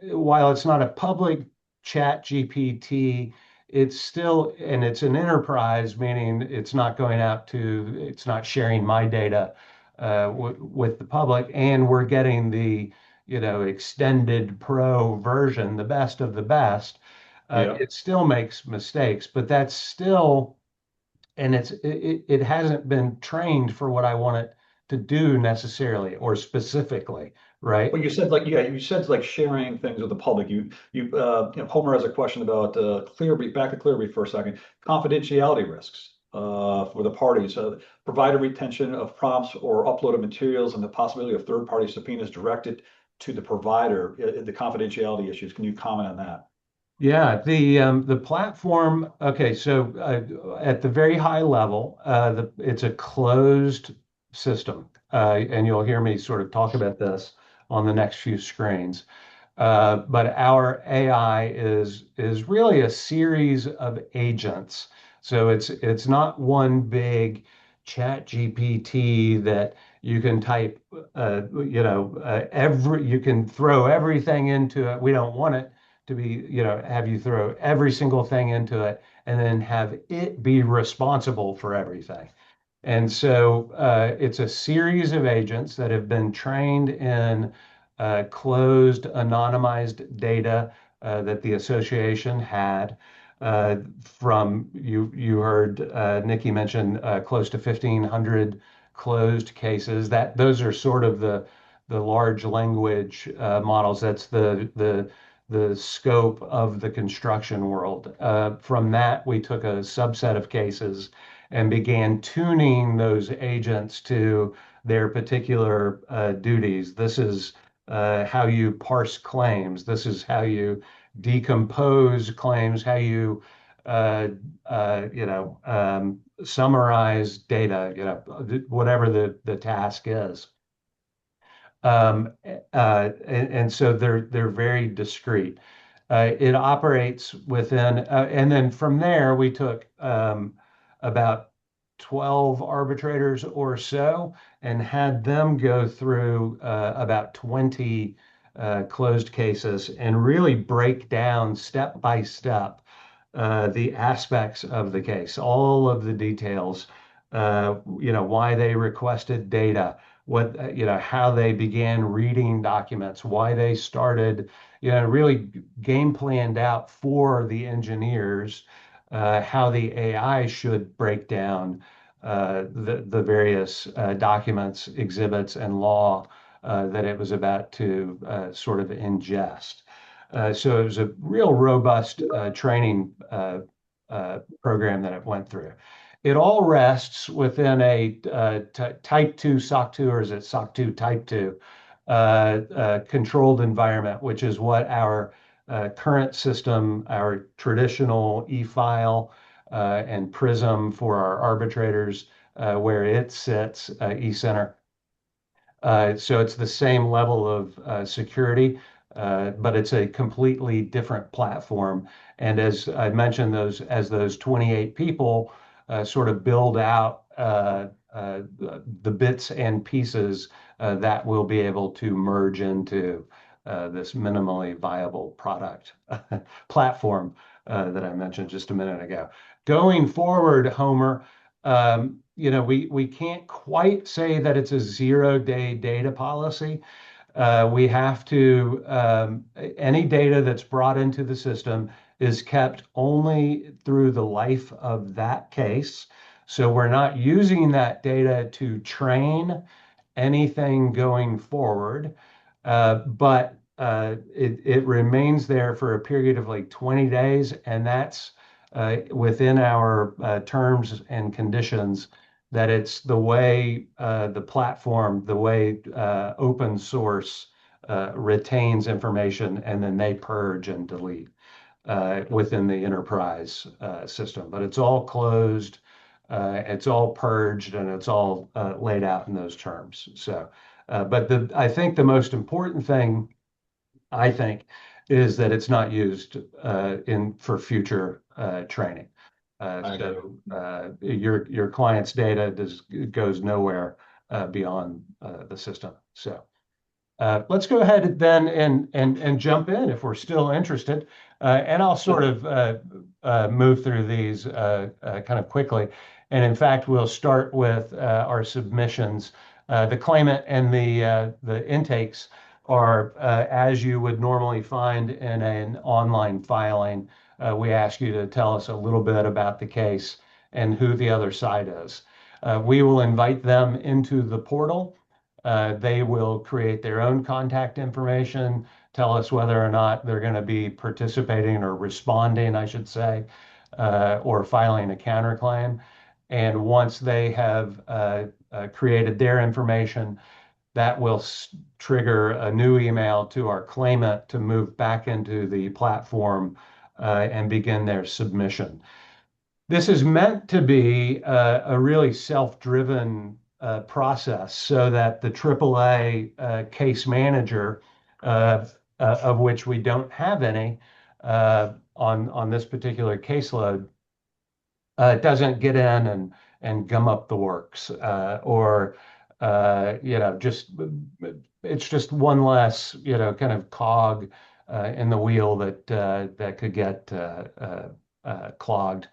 while it's not a public chat GPT, it's still, and it's an enterprise, meaning it's not sharing my data with the public, and we're getting the extended pro version, the best of the best.
Yeah.
It still makes mistakes, but that's still, and it hasn't been trained for what I want it to do necessarily or specifically, right?
Well, you said you said like sharing things with the public. Homer has a question about Clearby. Back to Clearby for a second. Confidentiality risks for the parties, provider retention of prompts or uploaded materials, and the possibility of third-party subpoenas directed to the provider. The confidentiality issues. Can you comment on that?
Yeah, the platform. Okay, so at the very high level, it's a closed system, and you'll hear me sort of talk about this on the next few screens. But our AI is really a series of agents. So it's not one big chat GPT that you can type, you can throw everything into it. We don't want it to be, have you throw every single thing into it and then have it be responsible for everything. And so it's a series of agents that have been trained in closed, anonymized data that the association had. From you heard Nikki mention close to 1,500 closed cases. That those are sort of the large language models. That's the scope of the construction world. From that, we took a subset of cases and began tuning those agents to their particular duties. This is how you parse claims. This is how you decompose claims, how you summarize data, whatever the task is. And so they're very discrete. It operates within, and then from there we took about 12 arbitrators or so and had them go through about 20 closed cases and really break down step by step the aspects of the case, all of the details, why they requested data, how they began reading documents, why they started, really game planned out for the engineers, how the AI should break down the various documents, exhibits, and law that it was about to sort of ingest. So it was a real robust training program that it went through. It all rests within a type 2 SOC 2, or is it SOC 2 type 2 controlled environment, which is what our current system, our traditional e-file and Prism for our arbitrators, where it sits, e-center. So it's the same level of security, but it's a completely different platform. And as I mentioned, those 28 people sort of build out the bits and pieces that will be able to merge into this minimally viable product platform that I mentioned just a minute ago. Going forward, Homer, we can't quite say that it's a 0-day data policy. We have to, any data that's brought into the system is kept only through the life of that case. So we're not using that data to train anything going forward, but it remains there for a period of like 20 days, and that's within our terms and conditions that it's the way the platform, the way open source retains information, and then they purge and delete within the enterprise system. But it's all closed, it's all purged, and it's all laid out in those terms. So, but I think the most important thing, I think, is that it's not used for future training. Your client's data goes nowhere beyond the system. So let's go ahead then and jump in if we're still interested. And I'll sort of move through these kind of quickly. And in fact, we'll start with our submissions. The claimant and the intakes are as you would normally find in an online filing. We ask you to tell us a little bit about the case and who the other side is. We will invite them into the portal. They will create their own contact information, tell us whether or not they're going to be participating or responding, I should say, or filing a counterclaim. And once they have created their information, that will trigger a new email to our claimant to move back into the platform and begin their submission. This is meant to be a really self-driven process so that the AAA case manager, of which we don't have any on this particular caseload, doesn't get in and gum up the works or just it's just one less kind of cog in the wheel that could get clogged.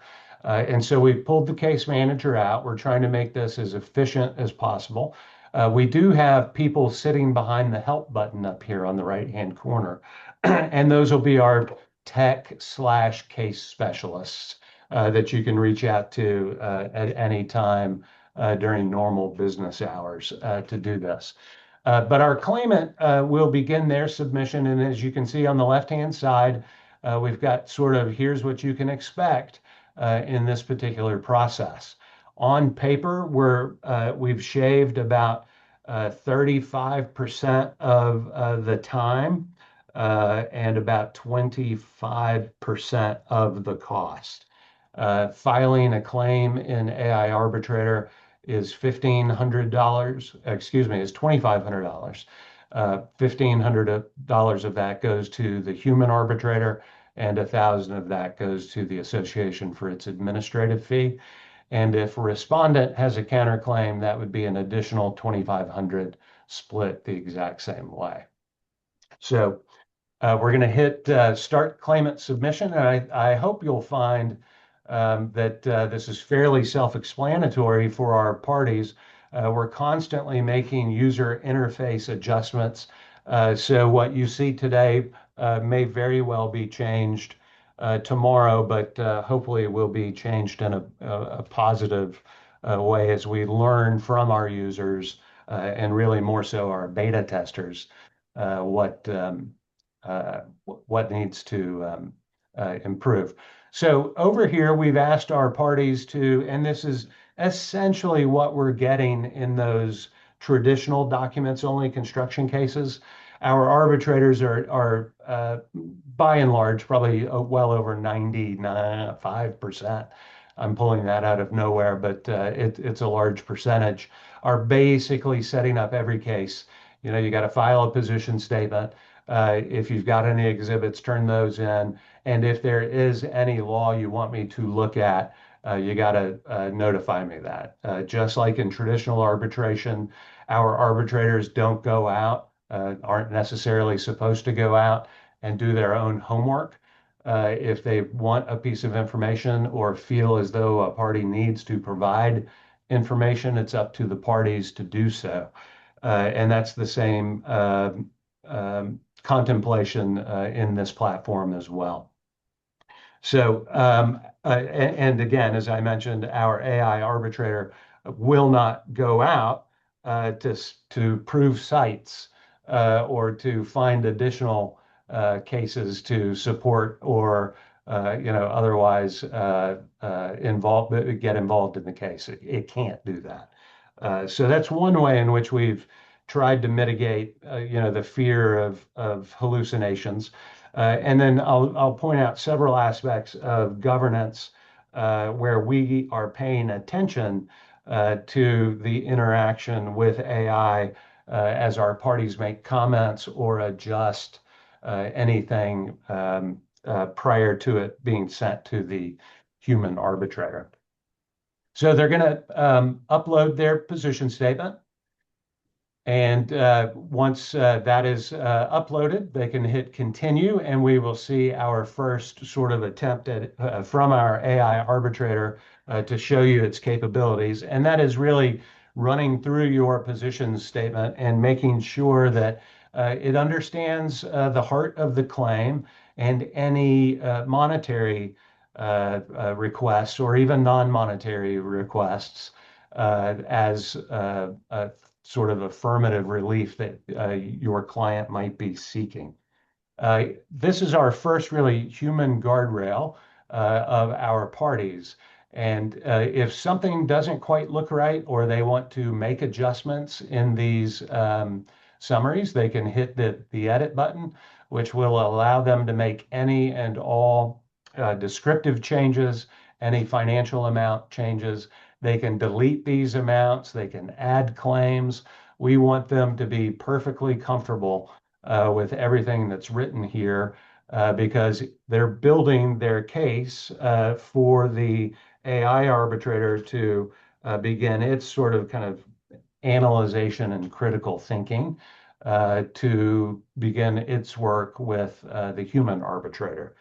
And so we pulled the case manager out. We're trying to make this as efficient as possible. We do have people sitting behind the help button up here on the right-hand corner, and those will be our tech/case specialists that you can reach out to at any time during normal business hours to do this. But our claimant will begin their submission, and as you can see on the left-hand side, we've got sort of here's what you can expect in this particular process. On paper, we've shaved about 35% of the time and about 25% of the cost. Filing a claim in AI Arbitrator is $1,500, excuse me, is $2,500. $1,500 of that goes to the human arbitrator, and $1,000 of that goes to the association for its administrative fee. And if a respondent has a counterclaim, that would be an additional $2,500 split the exact same way. So we're going to hit start claimant submission, and I hope you'll find that this is fairly self-explanatory for our parties. We're constantly making user interface adjustments. So what you see today may very well be changed tomorrow, but hopefully it will be changed in a positive way as we learn from our users and really more so our beta testers what needs to improve. So over here, we've asked our parties to, and this is essentially what we're getting in those traditional documents only construction cases. Our arbitrators are by and large, probably well over 95%. I'm pulling that out of nowhere, but it's a large percentage, are basically setting up every case. You got to file a position statement. If you've got any exhibits, turn those in. And if there is any law you want me to look at, you got to notify me that. Just like in traditional arbitration, our arbitrators don't go out, aren't necessarily supposed to go out and do their own homework. If they want a piece of information or feel as though a party needs to provide information, it's up to the parties to do so. And that's the same contemplation in this platform as well. So, and again, as I mentioned, our AI arbitrator will not go out to prove sites or to find additional cases to support or otherwise get involved in the case. It can't do that. So that's one way in which we've tried to mitigate the fear of hallucinations. And then I'll point out several aspects of governance where we are paying attention to the interaction with AI as our parties make comments or adjust anything prior to it being sent to the human arbitrator. So they're going to upload their position statement. And once that is uploaded, they can hit continue, and we will see our first sort of attempt at from our AI arbitrator to show you its capabilities. And that is really running through your position statement and making sure that it understands the heart of the claim and any monetary requests or even non-monetary requests as sort of affirmative relief that your client might be seeking. This is our first really human guardrail of our parties. And if something doesn't quite look right or they want to make adjustments in these summaries, they can hit the edit button, which will allow them to make any and all descriptive changes, any financial amount changes. They can delete these amounts. They can add claims. We want them to be perfectly comfortable with everything that's written here because they're building their case for the AI arbitrator to begin its sort of kind of analyzation and critical thinking to begin its work with the human arbitrator.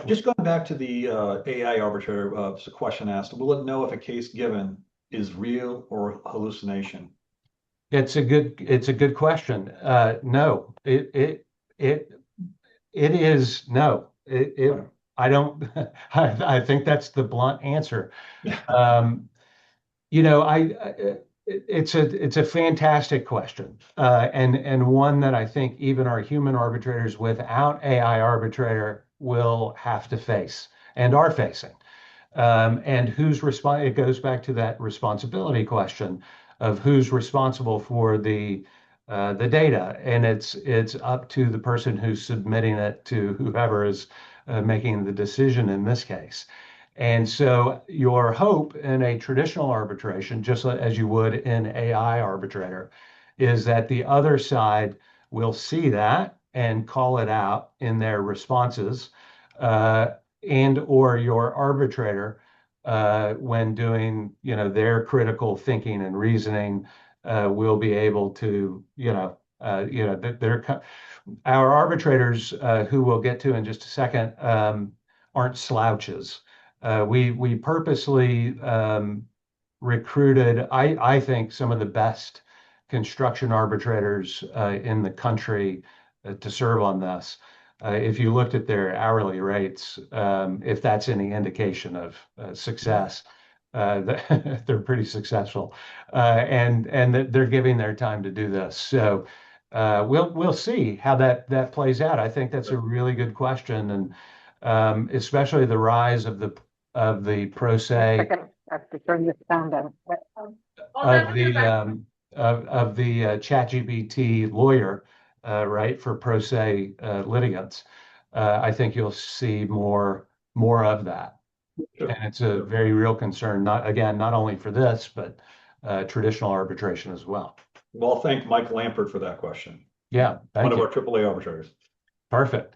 Just going back to the AI arbitrator, a question asked, will it know if a case given is real or hallucination?
It's a good question. No, it is no. I don't. I think that's the blunt answer. It's a fantastic question, and one that I think even our human arbitrators without AI arbitrator will have to face and are facing. And who's responsible? It goes back to that responsibility question of who's responsible for the data, and it's up to the person who's submitting it to whoever is making the decision in this case. And so your hope in a traditional arbitration, just as you would in AI arbitrator, is that the other side will see that and call it out in their responses, and or your arbitrator, when doing their critical thinking and reasoning, will be able to our arbitrators, who we'll get to in just a second, aren't slouches. We purposely recruited, I think, some of the best construction arbitrators in the country to serve on this. If you looked at their hourly rates, if that's any indication of success, they're pretty successful, and they're giving their time to do this. So we'll see how that plays out. I think that's a really good question, and especially the rise of the pro se of the ChatGPT lawyer, right, for pro se litigants. I think you'll see more of that, and it's a very real concern. Not only for this, but traditional arbitration as well.
Well, thank Mike Lampert for that question.
Yeah,
one of our AAA arbitrators.
Perfect.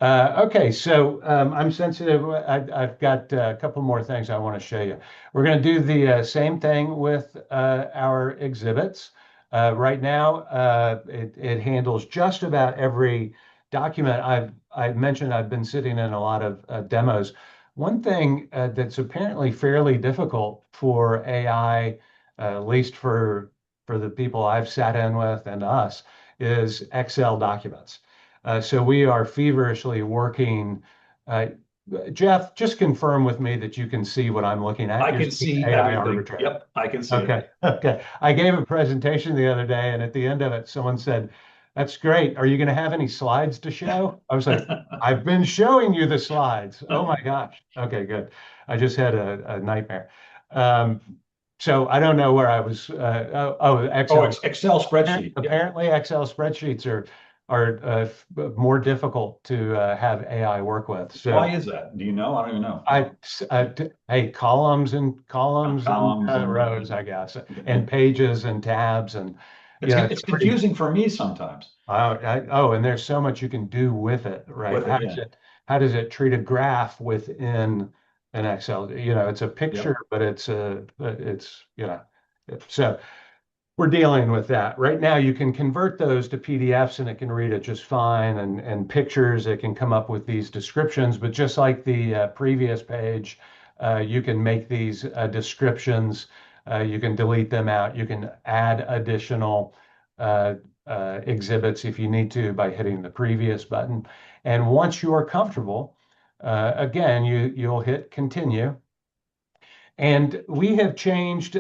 Okay, so I'm sensitive. I've got a couple more things I want to show you. We're going to do the same thing with our exhibits. Right now, it handles just about every document. I've mentioned I've been sitting in a lot of demos. One thing that's apparently fairly difficult for AI, at least for the people I've sat in with and us, is Excel documents. So we are feverishly working. Uh, Jeff, just confirm with me that you can see what I'm looking at.
I
You're
can
seeing
see
AI
everything.
arbitrator.
Yep, I can see it.
Okay, okay. I gave a presentation the other day, and at the end of it, someone said, "That's great. Are you going to have any slides to show?" I was like, "I've been showing you the slides." Oh my gosh. Okay, good. I just had a nightmare. Um, so I don't know where I was.
Oh,
Excel.
Excel spreadsheet. Yep.
Apparently, Excel spreadsheets are more difficult to have AI work with.
Why
So
is that? Do you know? I don't even know.
hey, columns and
Columns and
rows, I guess, and pages and tabs, and
it's
it's pretty.
confusing for me sometimes
And there's so much you can do with it, right?
with it. Yeah.
How does it treat a graph within an Excel? It's a picture,
Yep.
but so we're dealing with that. Right now, you can convert those to PDFs and it can read it just fine. And pictures, it can come up with these descriptions. But just like the previous page, you can make these descriptions. You can delete them out. You can add additional uh, exhibits if you need to by hitting the previous button. And once you are comfortable, again, you'll hit continue. And we have changed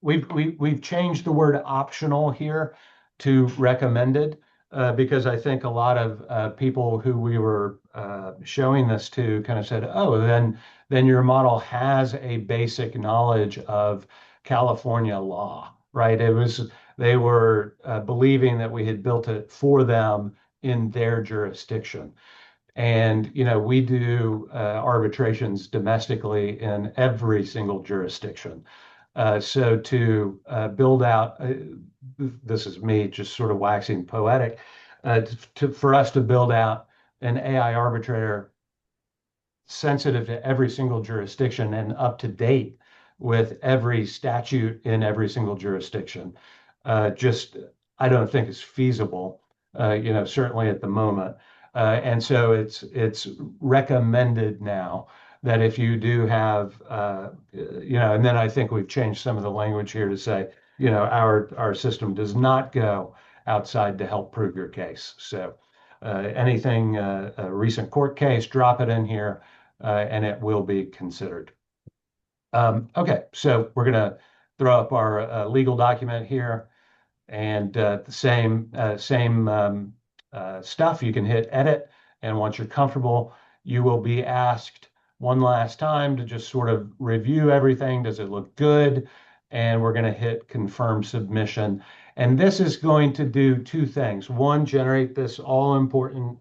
we've changed the word optional here to recommended because I think a lot of people who we were showing this to kind of said, "Oh, then your model has a basic knowledge of California law, right?" They were believing that we had built it for them in their jurisdiction. And, we do arbitrations domestically in every single jurisdiction. So to build out, this is me just sort of waxing poetic, for us to build out an AI arbitrator sensitive to every single jurisdiction and up to date with every statute in every single jurisdiction. Just, I don't think is feasible, certainly at the moment. And so it's recommended now that if you do have, and then I think we've changed some of the language here to say, our system does not go outside to help prove your case. So anything, a recent court case, drop it in here and it will be considered. Okay, so we're going to throw up our legal document here and the same stuff. You can hit edit, and once you're comfortable, you will be asked one last time to just sort of review everything. Does it look good? And we're going to hit confirm submission. And this is going to do two things. One, generate this all important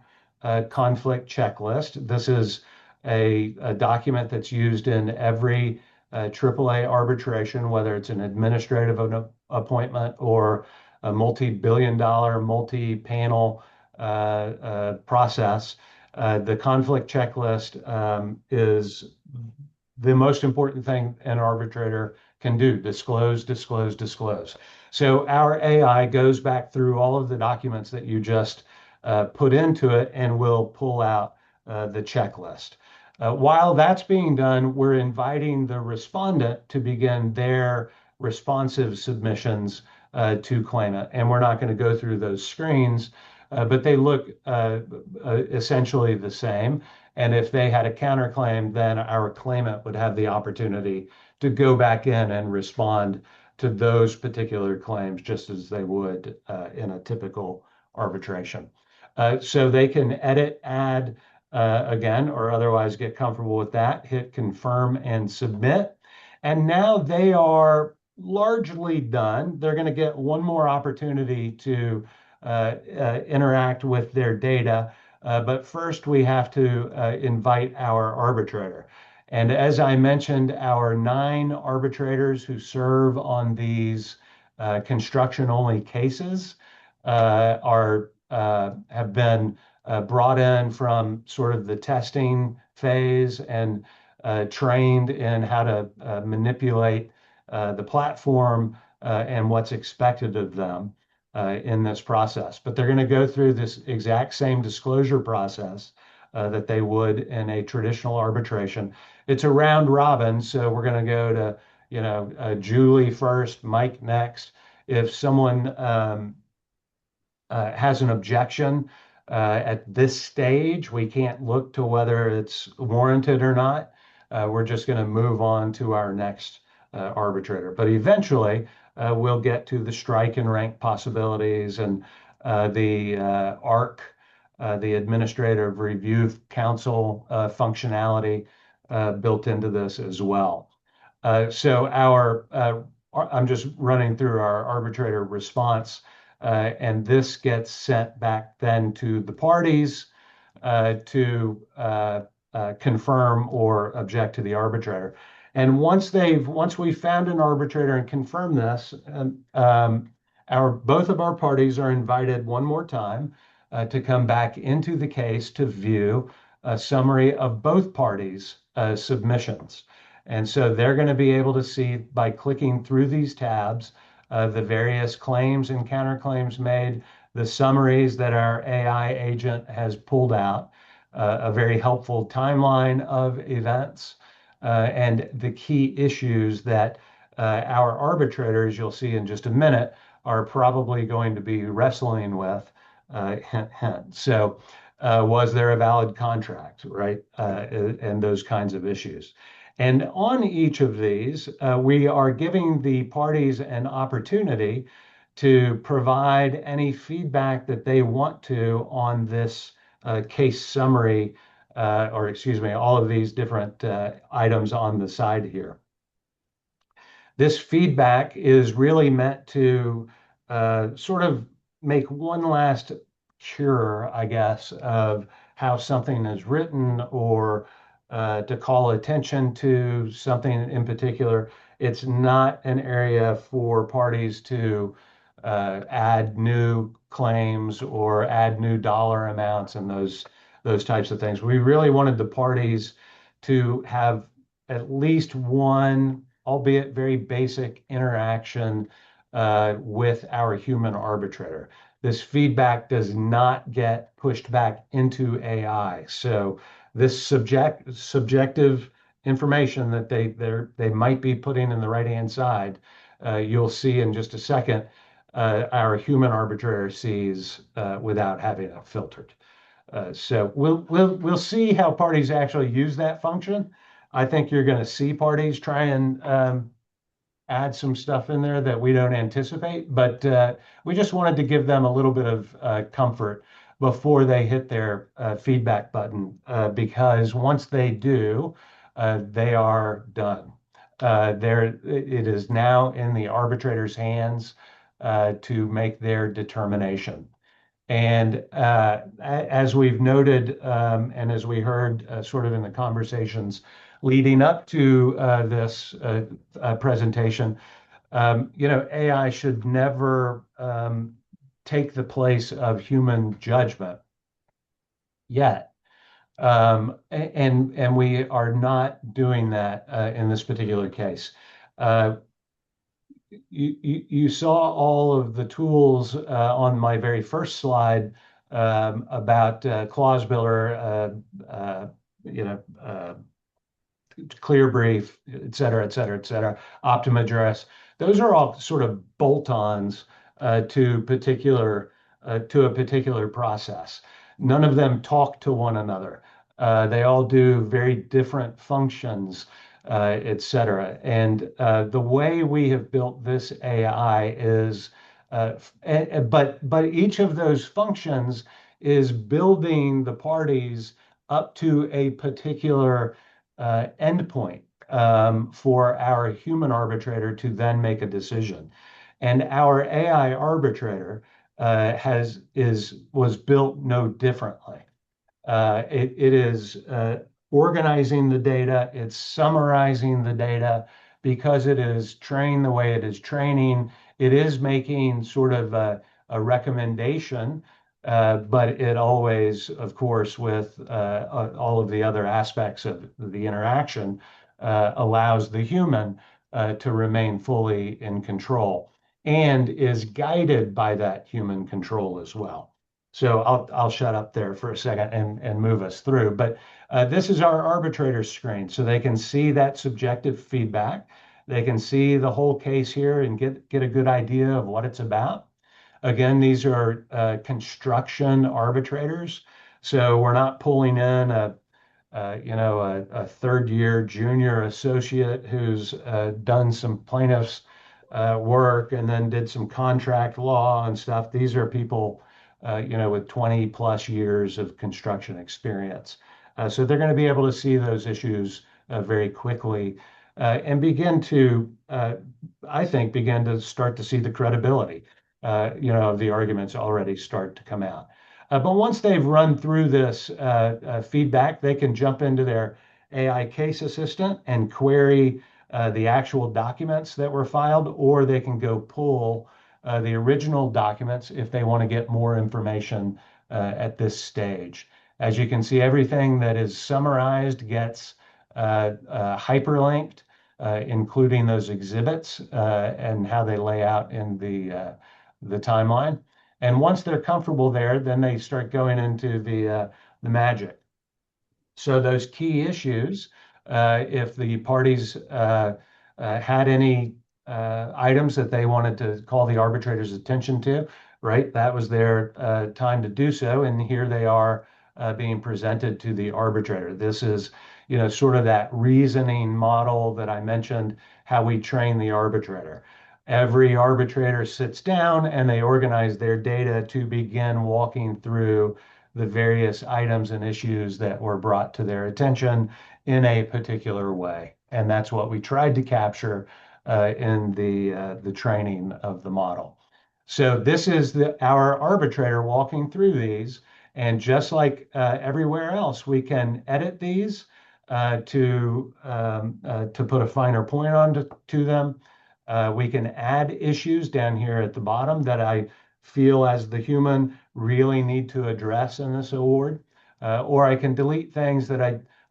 conflict checklist. This is a document that's used in every AAA arbitration, whether it's an administrative appointment or a multi-billion dollar, multi-panel process. The conflict checklist is the most important thing an arbitrator can do: disclose, disclose, disclose. So our AI goes back through all of the documents that you just put into it and will pull out the checklist. While that's being done, we're inviting the respondent to begin their responsive submissions to claimant. And we're not going to go through those screens, but they look essentially the same. And if they had a counterclaim, then our claimant would have the opportunity to go back in and respond to those particular claims just as they would in a typical arbitration. So they can edit, add, again, or otherwise get comfortable with that, hit confirm and submit. And now they are largely done. They're going to get one more opportunity to interact with their data. But first, we have to invite our arbitrator. And as I mentioned, our 9 arbitrators who serve on these construction-only cases have been brought in from sort of the testing phase and trained in how to manipulate the platform and what's expected of them in this process. But they're going to go through this exact same disclosure process that they would in a traditional arbitration. It's a round robin, so we're going to go to, Julie first, Mike next. If someone has an objection at this stage, we can't look to whether it's warranted or not. We're just going to move on to our next arbitrator. But eventually, we'll get to the strike and rank possibilities and the ARC, the Administrative Review Council functionality built into this as well. So I'm just running through our arbitrator response, and this gets sent back then to the parties to confirm or object to the arbitrator. And once we've found an arbitrator and confirmed this, both of our parties are invited one more time to come back into the case to view a summary of both parties' submissions. And so they're going to be able to see by clicking through these tabs the various claims and counterclaims made, the summaries that our AI agent has pulled out, a very helpful timeline of events, and the key issues that our arbitrators, you'll see in just a minute, are probably going to be wrestling with. Hint, hint. So, was there a valid contract, right? And those kinds of issues. And on each of these, we are giving the parties an opportunity to provide any feedback that they want to on this case summary, or excuse me, all of these different items on the side here. This feedback is really meant to sort of make one last cure, I guess, of how something is written or to call attention to something in particular. It's not an area for parties to add new claims or add new dollar amounts and those types of things. We really wanted the parties to have at least one, albeit very basic, interaction with our human arbitrator. This feedback does not get pushed back into AI. So this subjective information that they might be putting in the right-hand side, you'll see in just a second, our human arbitrator sees without having it filtered. So we'll see how parties actually use that function. I think you're going to see parties try and add some stuff in there that we don't anticipate, but we just wanted to give them a little bit of comfort before they hit their feedback button, because once they do, they are done. It is now in the arbitrator's hands to make their determination. And as we've noted, and as we heard sort of in the conversations leading up to this presentation, AI should never take the place of human judgment yet. And we are not doing that in this particular case. You saw all of the tools on my very first slide about clause builder, clear brief, et cetera, et cetera, et cetera, optimum address. Those are all sort of bolt-ons to a particular process. None of them talk to one another. They all do very different functions, et cetera. And the way we have built this AI is, but each of those functions is building the parties up to a particular endpoint for our human arbitrator to then make a decision. And our AI arbitrator was built no differently. It is organizing the data, it's summarizing the data because it is trained the way it is training. It is making sort of a recommendation but it always, of course, with all of the other aspects of the interaction, allows the human to remain fully in control and is guided by that human control as well. So I'll shut up there for a second and move us through. But this is our arbitrator screen, so they can see that subjective feedback. They can see the whole case here and get a good idea of what it's about. Again, these are construction arbitrators, so we're not pulling in a third year junior associate who's done some plaintiff's work and then did some contract law and stuff. These are people, with 20 plus years of construction experience. So they're going to be able to see those issues very quickly and I think, begin to start to see the credibility, of the arguments already start to come out. But once they've run through this feedback, they can jump into their AI case assistant and query the actual documents that were filed, or they can go pull the original documents if they want to get more information at this stage. As you can see, everything that is summarized gets hyperlinked, including those exhibits and how they lay out in the timeline. And once they're comfortable there, then they start going into the magic. So those key issues, if the parties had any items that they wanted to call the arbitrator's attention to, right, that was their time to do so. And here they are being presented to the arbitrator. This is, sort of that reasoning model that I mentioned, how we train the arbitrator. Every arbitrator sits down and they organize their data to begin walking through the various items and issues that were brought to their attention in a particular way. And that's what we tried to capture in the training of the model. So this is our arbitrator walking through these. And just like everywhere else, we can edit these to put a finer point on to them. We can add issues down here at the bottom that I feel as the human really need to address in this award, or I can delete things that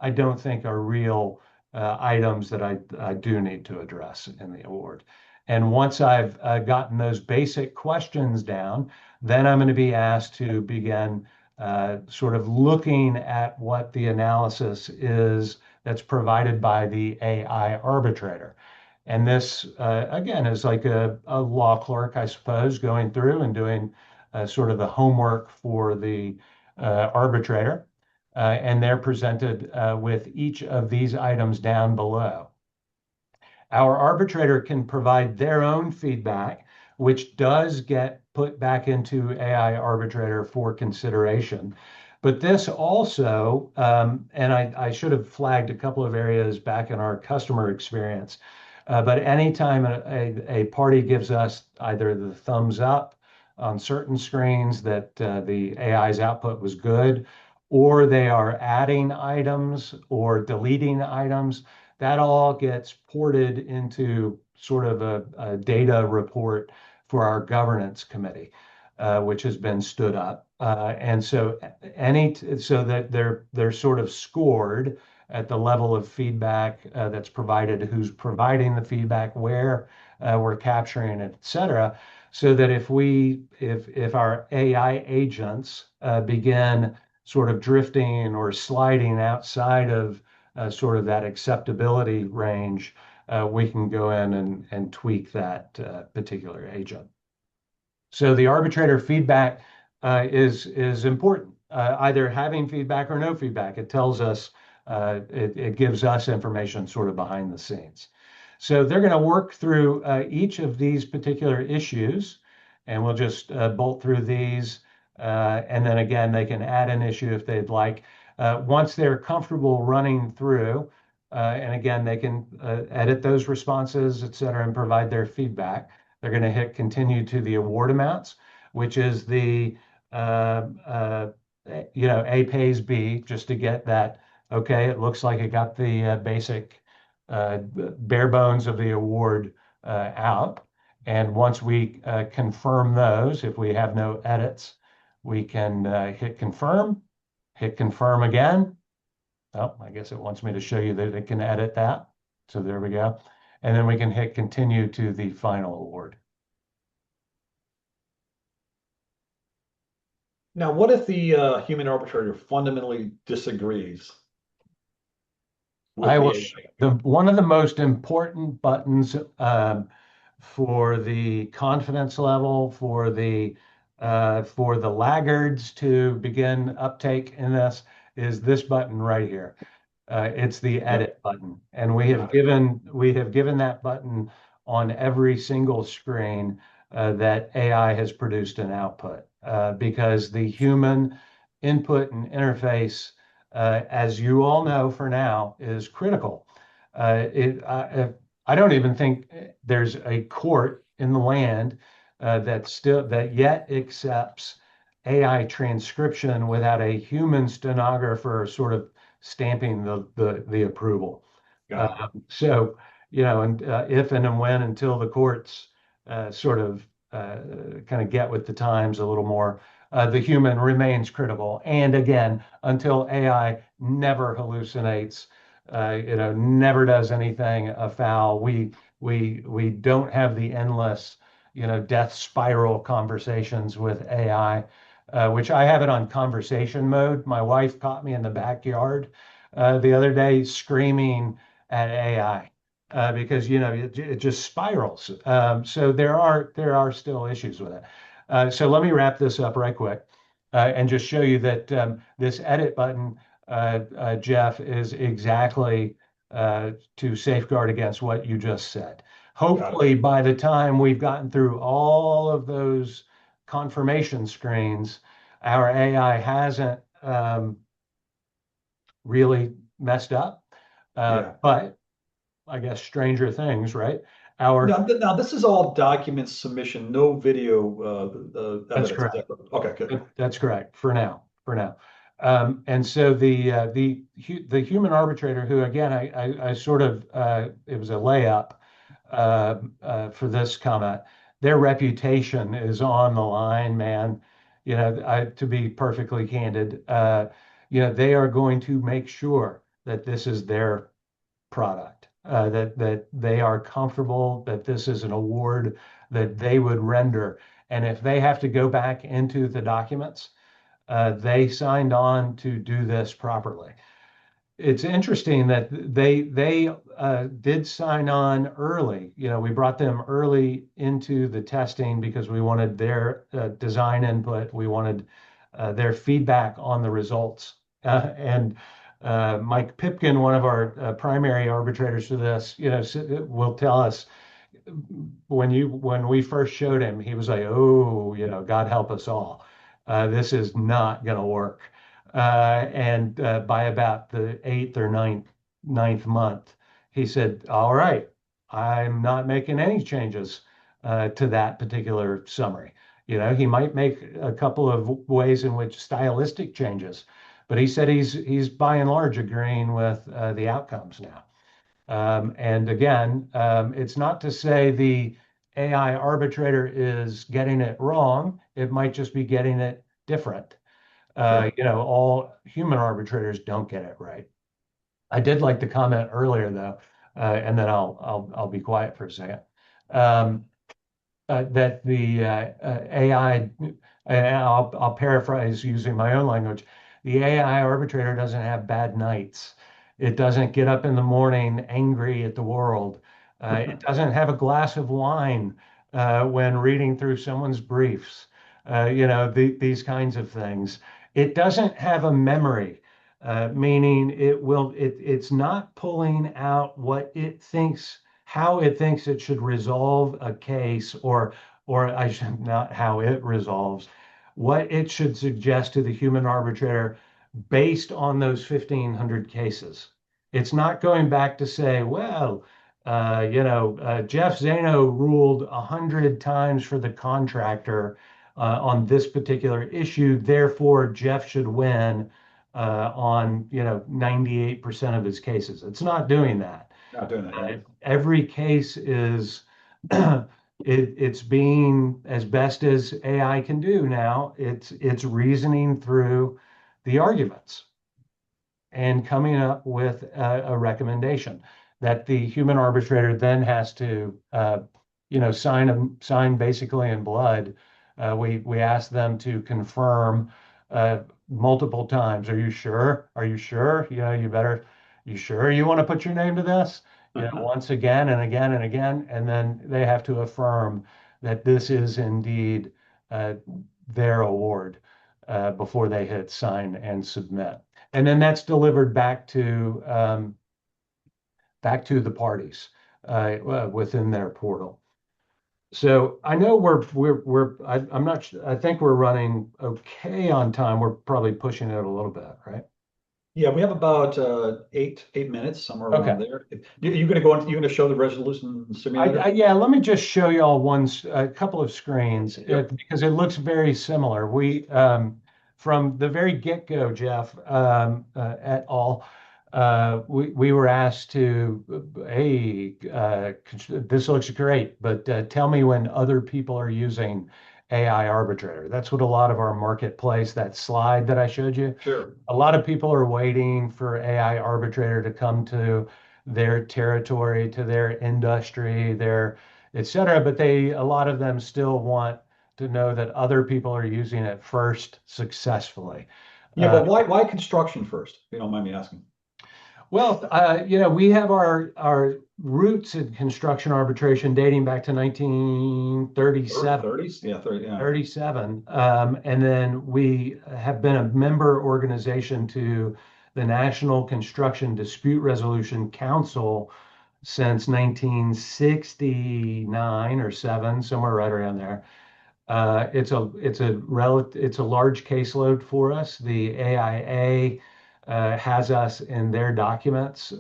I don't think are real items that I do need to address in the award. And once I've gotten those basic questions down, then I'm going to be asked to begin sort of looking at what the analysis is that's provided by the AI arbitrator. And this, again, is like a law clerk, I suppose, going through and doing sort of the homework for the arbitrator. And they're presented with each of these items down below. Our arbitrator can provide their own feedback, which does get put back into AI arbitrator for consideration. But this also, and I should have flagged a couple of areas back in our customer experience, but anytime a party gives us either the thumbs up on certain screens that the AI's output was good, or they are adding items or deleting items, that all gets ported into sort of a data report for our governance committee, which has been stood up. And so that they're sort of scored at the level of feedback that's provided, who's providing the feedback, where we're capturing it, et cetera, so that if our AI agents begin sort of drifting or sliding outside of sort of that acceptability range, we can go in and tweak that particular agent. So the arbitrator feedback is important, either having feedback or no feedback. It tells us, it gives us information sort of behind the scenes. So they're going to work through each of these particular issues, and we'll just bolt through these. And then again, they can add an issue if they'd like. Once they're comfortable running through, and again, they can edit those responses, et cetera, and provide their feedback. They're going to hit continue to the award amounts, which is the, A pays B, just to get that, okay, it looks like it got the basic bare bones of the award out. And once we confirm those, if we have no edits, We can hit confirm again. Oh, I guess it wants me to show you that it can edit that. So there we go. And then we can hit continue to the final award.
Now, what if the human arbitrator fundamentally disagrees with
I
the
will
AI?
one of the most important buttons for the confidence level, for the laggards to begin uptake in this is this button right here. It's the
Yep,
edit button, and
got it.
we have given that button on every single screen that AI has produced an output because the human input and interface, as you all know for now, is critical. I don't even think there's a court in the land that yet accepts AI transcription without a human stenographer sort of stamping the approval.
Got it.
So, and if and when until the courts sort of kind of get with the times a little more, the human remains critical. And again, until AI never hallucinates, never does anything afoul, we don't have the endless, death spiral conversations with AI, which I have it on conversation mode. My wife caught me in the backyard the other day screaming at AI because it just spirals. So there are still issues with it. So let me wrap this up right quick and just show you that this edit button, Jeff, is exactly to safeguard against what you just said.
Got it.
Hopefully, by the time we've gotten through all of those confirmation screens, our AI hasn't really messed up.
Yeah.
But I guess stranger things, right? Our
Now this is all document submission, no video
That's
evidence. Is
correct.
that correct? Okay, good.
That's correct for now. For now. And so the human arbitrator, who again I sort of it was a layup for this comment. Their reputation is on the line, man. To be perfectly candid, they are going to make sure that this is their product, that they are comfortable that this is an award that they would render. And if they have to go back into the documents, they signed on to do this properly. It's interesting that they did sign on early. We brought them early into the testing because we wanted their design input. We wanted their feedback on the results. And Mike Pipkin, one of our primary arbitrators for this, will tell us when we first showed him, he was like, "Oh, God help us all. This is not going to work." And by about the eighth or ninth month, he said, "All right, I'm not making any changes to that particular summary." He might make a couple of ways in which stylistic changes, but he said he's by and large agreeing with the outcomes now. And again, it's not to say the AI arbitrator is getting it wrong. It might just be getting it different.
Sure.
All human arbitrators don't get it right. I did like the comment earlier, though, and then I'll be quiet for a second. That the AI, and I'll paraphrase using my own language, the AI arbitrator doesn't have bad nights. It doesn't get up in the morning angry at the world. It doesn't have a glass of wine when reading through someone's briefs. These kinds of things. It doesn't have a memory, meaning it's not pulling out what it thinks, how it thinks it should resolve a case, or I should not how it resolves, what it should suggest to the human arbitrator based on those 1,500 cases. It's not going back to say, well, Jeff Zaino ruled 100 times for the contractor on this particular issue. Therefore, Jeff should win on 98% of his cases. It's not doing that.
Not doing that, right?
Every case is it's being as best as AI can do now. It's reasoning through the arguments and coming up with a recommendation that the human arbitrator then has to, sign basically in blood. We ask them to confirm multiple times. Are you sure? Are you sure? You sure you want to put your name to this? Once again and again and again, and then they have to affirm that this is indeed uh, their award before they hit sign and submit. And then that's delivered back to the parties within their portal. So I know I'm not sure, I think we're running okay on time. We're probably pushing it a little bit, right?
Yeah, we have about 8 minutes, somewhere
Okay.
around there. You're going to go into, you're going to show the resolution simulator?
Yeah, let me just show you all a couple of screens
Yep.
because it looks very similar. From the very get-go, Jeff, et al., we were asked to, hey, this looks great, but tell me when other people are using AI arbitrator. That's what a lot of our marketplace, that slide that I showed you,
Sure.
a lot of people are waiting for AI arbitrator to come to their territory, to their industry, their et cetera, but a lot of them still want to know that other people are using it first successfully.
Yeah, but why construction first, if you don't mind me asking?
Well, we have our roots in construction arbitration dating back to 1937.
30s? Yeah, 30, yeah.
37. And then we have been a member organization to the National Construction Dispute Resolution Council since 1969 or 7, somewhere right around there. It's a large caseload for us. The AIA has us in their documents.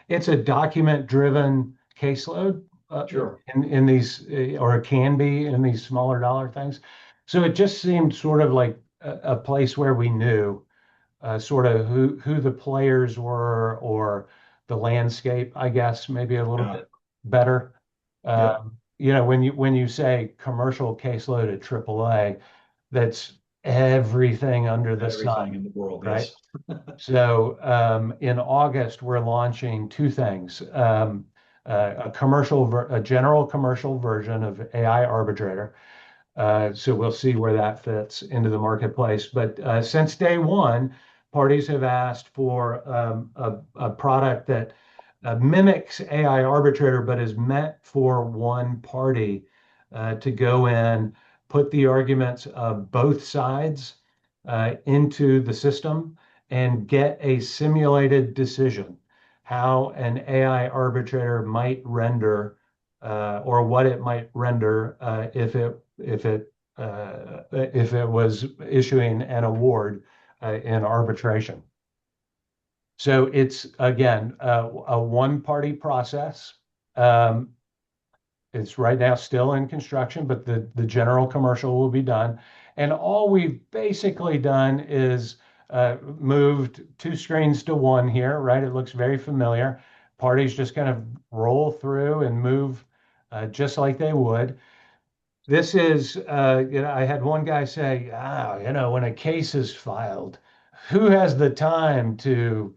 It's a document-driven caseload
Sure.
in these, or it can be in these smaller dollar things. So it just seemed sort of like a place where we knew sort of who the players were or the landscape, I guess, maybe a little
Yeah.
bit better.
Yep.
When you say commercial caseload at AAA, that's everything under the
Everything
sun,
in the world,
right?
yes.
So in August, we're launching two things. A general commercial version of AI Arbitrator. So we'll see where that fits into the marketplace. But since day one, parties have asked for a product that mimics AI Arbitrator, but is meant for one party to go in, put the arguments of both sides into the system, and get a simulated decision, how an AI arbitrator might render or what it might render if it was issuing an award in arbitration. So it's again a one-party process. Um, it's right now still in construction, but the general commercial will be done. And all we've basically done is moved two screens to one here, right? It looks very familiar. Parties just kind of roll through and move just like they would. This is, I had one guy say, when a case is filed, who has the time to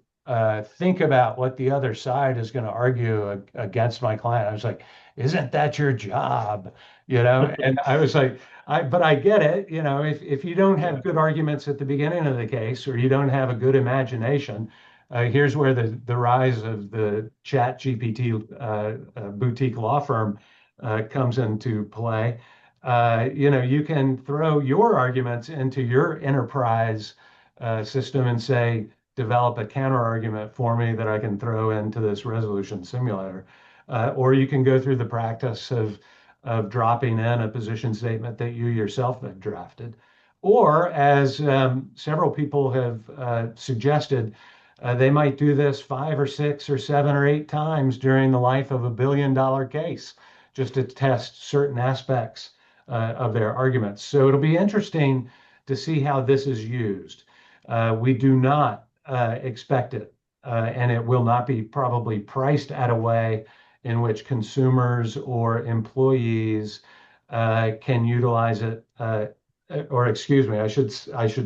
think about what the other side is going to argue against my client? I was like, isn't that your job? And I was like, but I get it. If you don't have good arguments at the beginning of the case or you don't have a good imagination, here's where the rise of the Chat GPT boutique law firm comes into play. You can throw your arguments into your enterprise system and say, develop a counter argument for me that I can throw into this resolution simulator. Or you can go through the practice of dropping in a position statement that you yourself have drafted. Or, as several people have suggested, they might do this 5 or 6 or 7 or 8 times during the life of $1 billion case, just to test certain aspects of their arguments. So it'll be interesting to see how this is used. We do not expect it, and it will not be probably priced at a way in which consumers or employees can utilize it, or excuse me, I should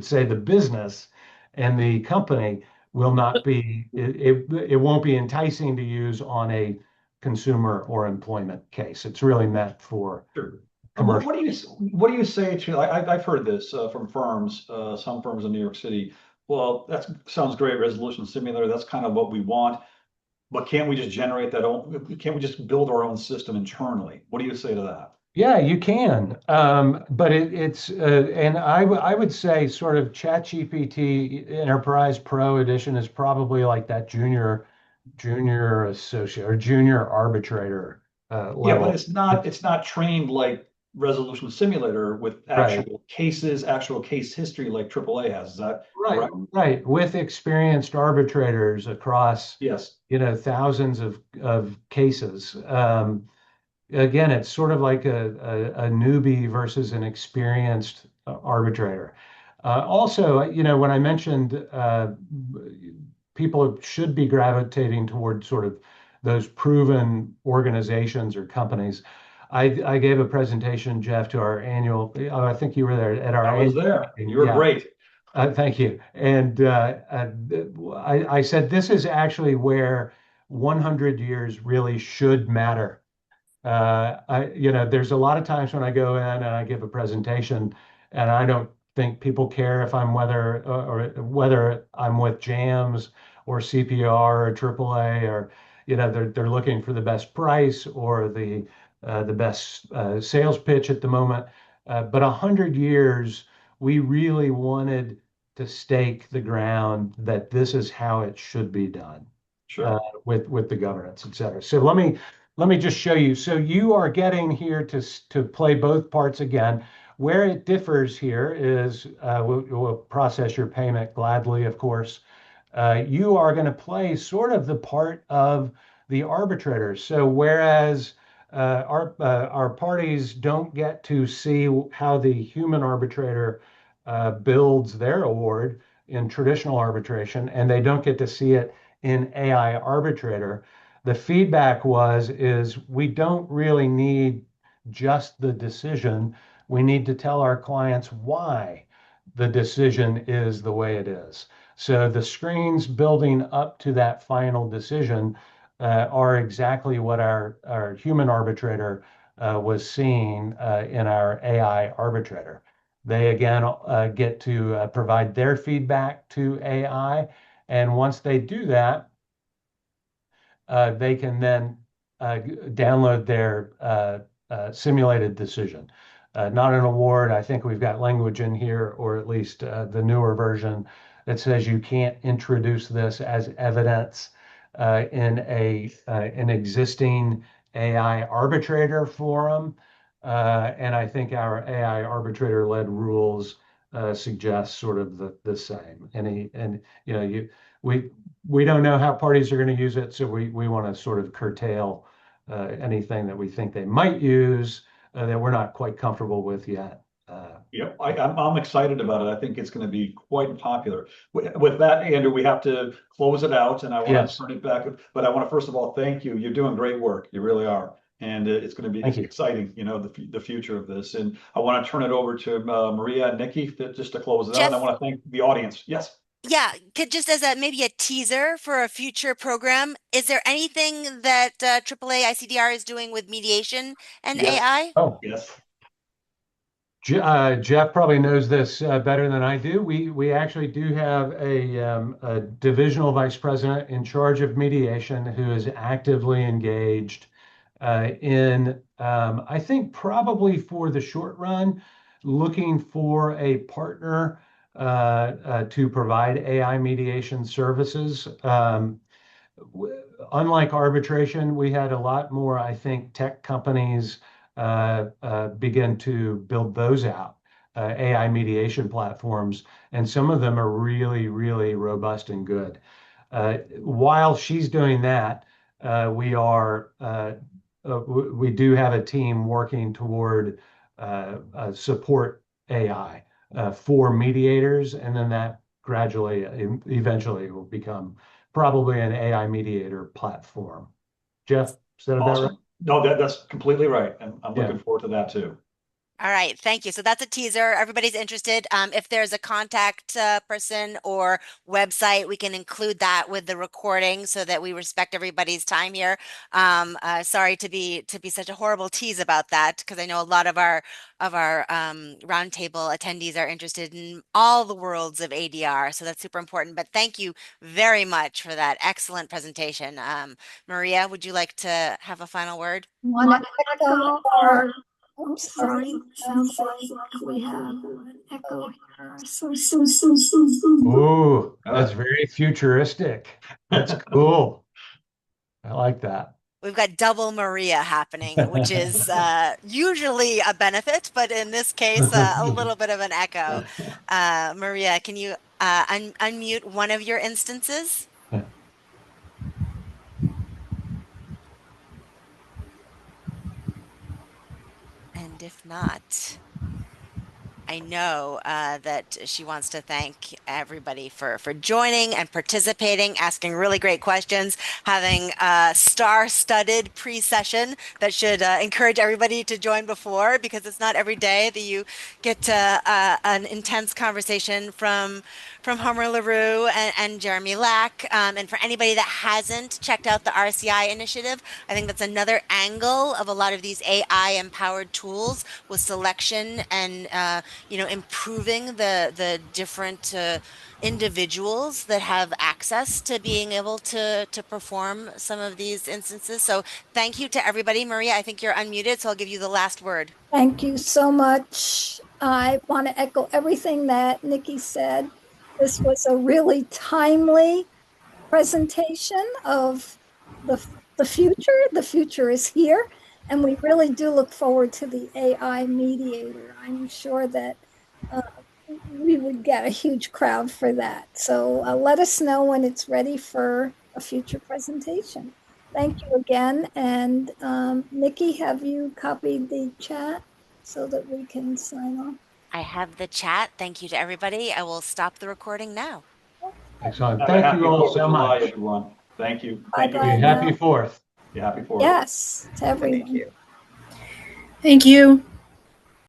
say the business and the company will not be it won't be enticing to use on a consumer or employment case. It's really meant for
Sure.
commercial.
What do you say to? I've heard this from firms, some firms in New York City. Well, that sounds great, resolution simulator. That's kind of what we want. But can't we just generate that own? Can't we just build our own system internally? What do you say to that?
Yeah, you can. But it's and I would say sort of ChatGPT Enterprise Pro Edition is probably like that junior associate or junior arbitrator
Yeah, but
level.
it's not trained like resolution simulator with
Right.
actual cases, actual case history like AAA has. Is that
Right,
correct?
right. With experienced arbitrators across,
Yes.
thousands of cases. Again, it's sort of like a newbie versus an experienced arbitrator. Also, when I mentioned people should be gravitating towards sort of those proven organizations or companies. I gave a presentation, Jeff, to our annual, I think you were there at our
I was
annual
there.
meeting.
You were
Yeah.
great.
Thank you. And I said this is actually where 100 years really should matter. There's a lot of times when I go in and I give a presentation, and I don't think people care if I'm or whether I'm with JAMS or CPR or AAA, or they're looking for the best price or the best sales pitch at the moment. But 100 years, we really wanted to stake the ground that this is how it should be done uh,
Sure.
with the governance, et cetera. So let me just show you. So you are getting here to play both parts again. Where it differs here is we'll process your payment gladly, of course. You are going to play sort of the part of the arbitrator. So whereas our parties don't get to see how the human arbitrator builds their award in traditional arbitration, and they don't get to see it in AI arbitrator. The feedback is we don't really need just the decision. We need to tell our clients why the decision is the way it is. So the screens building up to that final decision are exactly what our human arbitrator was seeing in our AI arbitrator. They again get to provide their feedback to AI. And once they do that, they can then download their simulated decision. Not an award. I think we've got language in here, or at least the newer version, that says you can't introduce this as evidence in an existing AI arbitrator forum. And I think our AI arbitrator-led rules suggest sort of the same. And we we don't know how parties are going to use it, so we want to sort of curtail anything that we think they might use that we're not quite comfortable with yet.
Yep, I'm excited about it. I think it's going to be quite popular. With that, Andrew, we have to close it out, and I want to
Yes,
turn it back. But I want to first of all thank you. You're doing great work. You really are, and it's going to be
thank you.
exciting. The future of this. And I want to turn it over to Maria and Nikki just to close it out. And I
Jeff,
want to thank the audience. Yes.
yeah, just as a maybe a teaser for a future program, is there anything that AAA ICDR is doing with mediation and
Yes.
AI?
Oh,
Yes.
Jeff probably knows this better than I do. We actually do have a divisional vice president in charge of mediation who is actively engaged in, I think probably for the short run, looking for a partner to provide AI mediation services. Unlike arbitration, we had a lot more, I think, tech companies begin to build those out, AI mediation platforms, and some of them are really, really robust and good. While she's doing that, we do have a team working toward support AI for mediators, and then that gradually, eventually, will become probably an AI mediator platform. Jeff? Is that about right?
Awesome. No, that's completely right. And I'm looking forward to that too.
All right, thank you. So that's a teaser. Everybody's interested. If there's a contact person or website, we can include that with the recording so that we respect everybody's time here. Sorry to be such a horrible tease about that, because I know a lot of our roundtable attendees are interested in all the worlds of ADR, so that's super important. But thank you very much for that excellent presentation. Maria, would you like to have a final word?
Want to echo our I'm sorry. Sounds like we have an echo here.
Ooh, that's very futuristic. That's cool. I like that.
We've got double Maria happening, which is usually a benefit, but in this case, a little bit of an echo. Maria, can you unmute one of your instances? And if not, I know that she wants to thank everybody for joining and participating, asking really great questions, having a star-studded pre-session that should encourage everybody to join before, because it's not every day that you get an intense conversation from Homer LaRue and Jeremy Lack. And for anybody that hasn't checked out the RCI initiative, I think that's another angle of a lot of these AI-empowered tools with selection and improving the different individuals that have access to being able to perform some of these instances. So thank you to everybody. Maria, I think you're unmuted, so I'll give you the last word.
Thank you so much. I want to echo everything that Nikki said. This was a really timely presentation of the future. The future is here, and we really do look forward to the AI mediator. I'm sure that we would get a huge crowd for that. So let us know when it's ready for a future presentation. Thank you again. And Nikki, have you copied the chat so that we can sign off?
I have the chat. Thank you to everybody. I will stop the recording now.
Excellent. Thank you all so much.
Everyone. Thank you.
Thank you.
Happy 4th.
Yeah, happy 4th.
Yes, to everyone.
Thank you.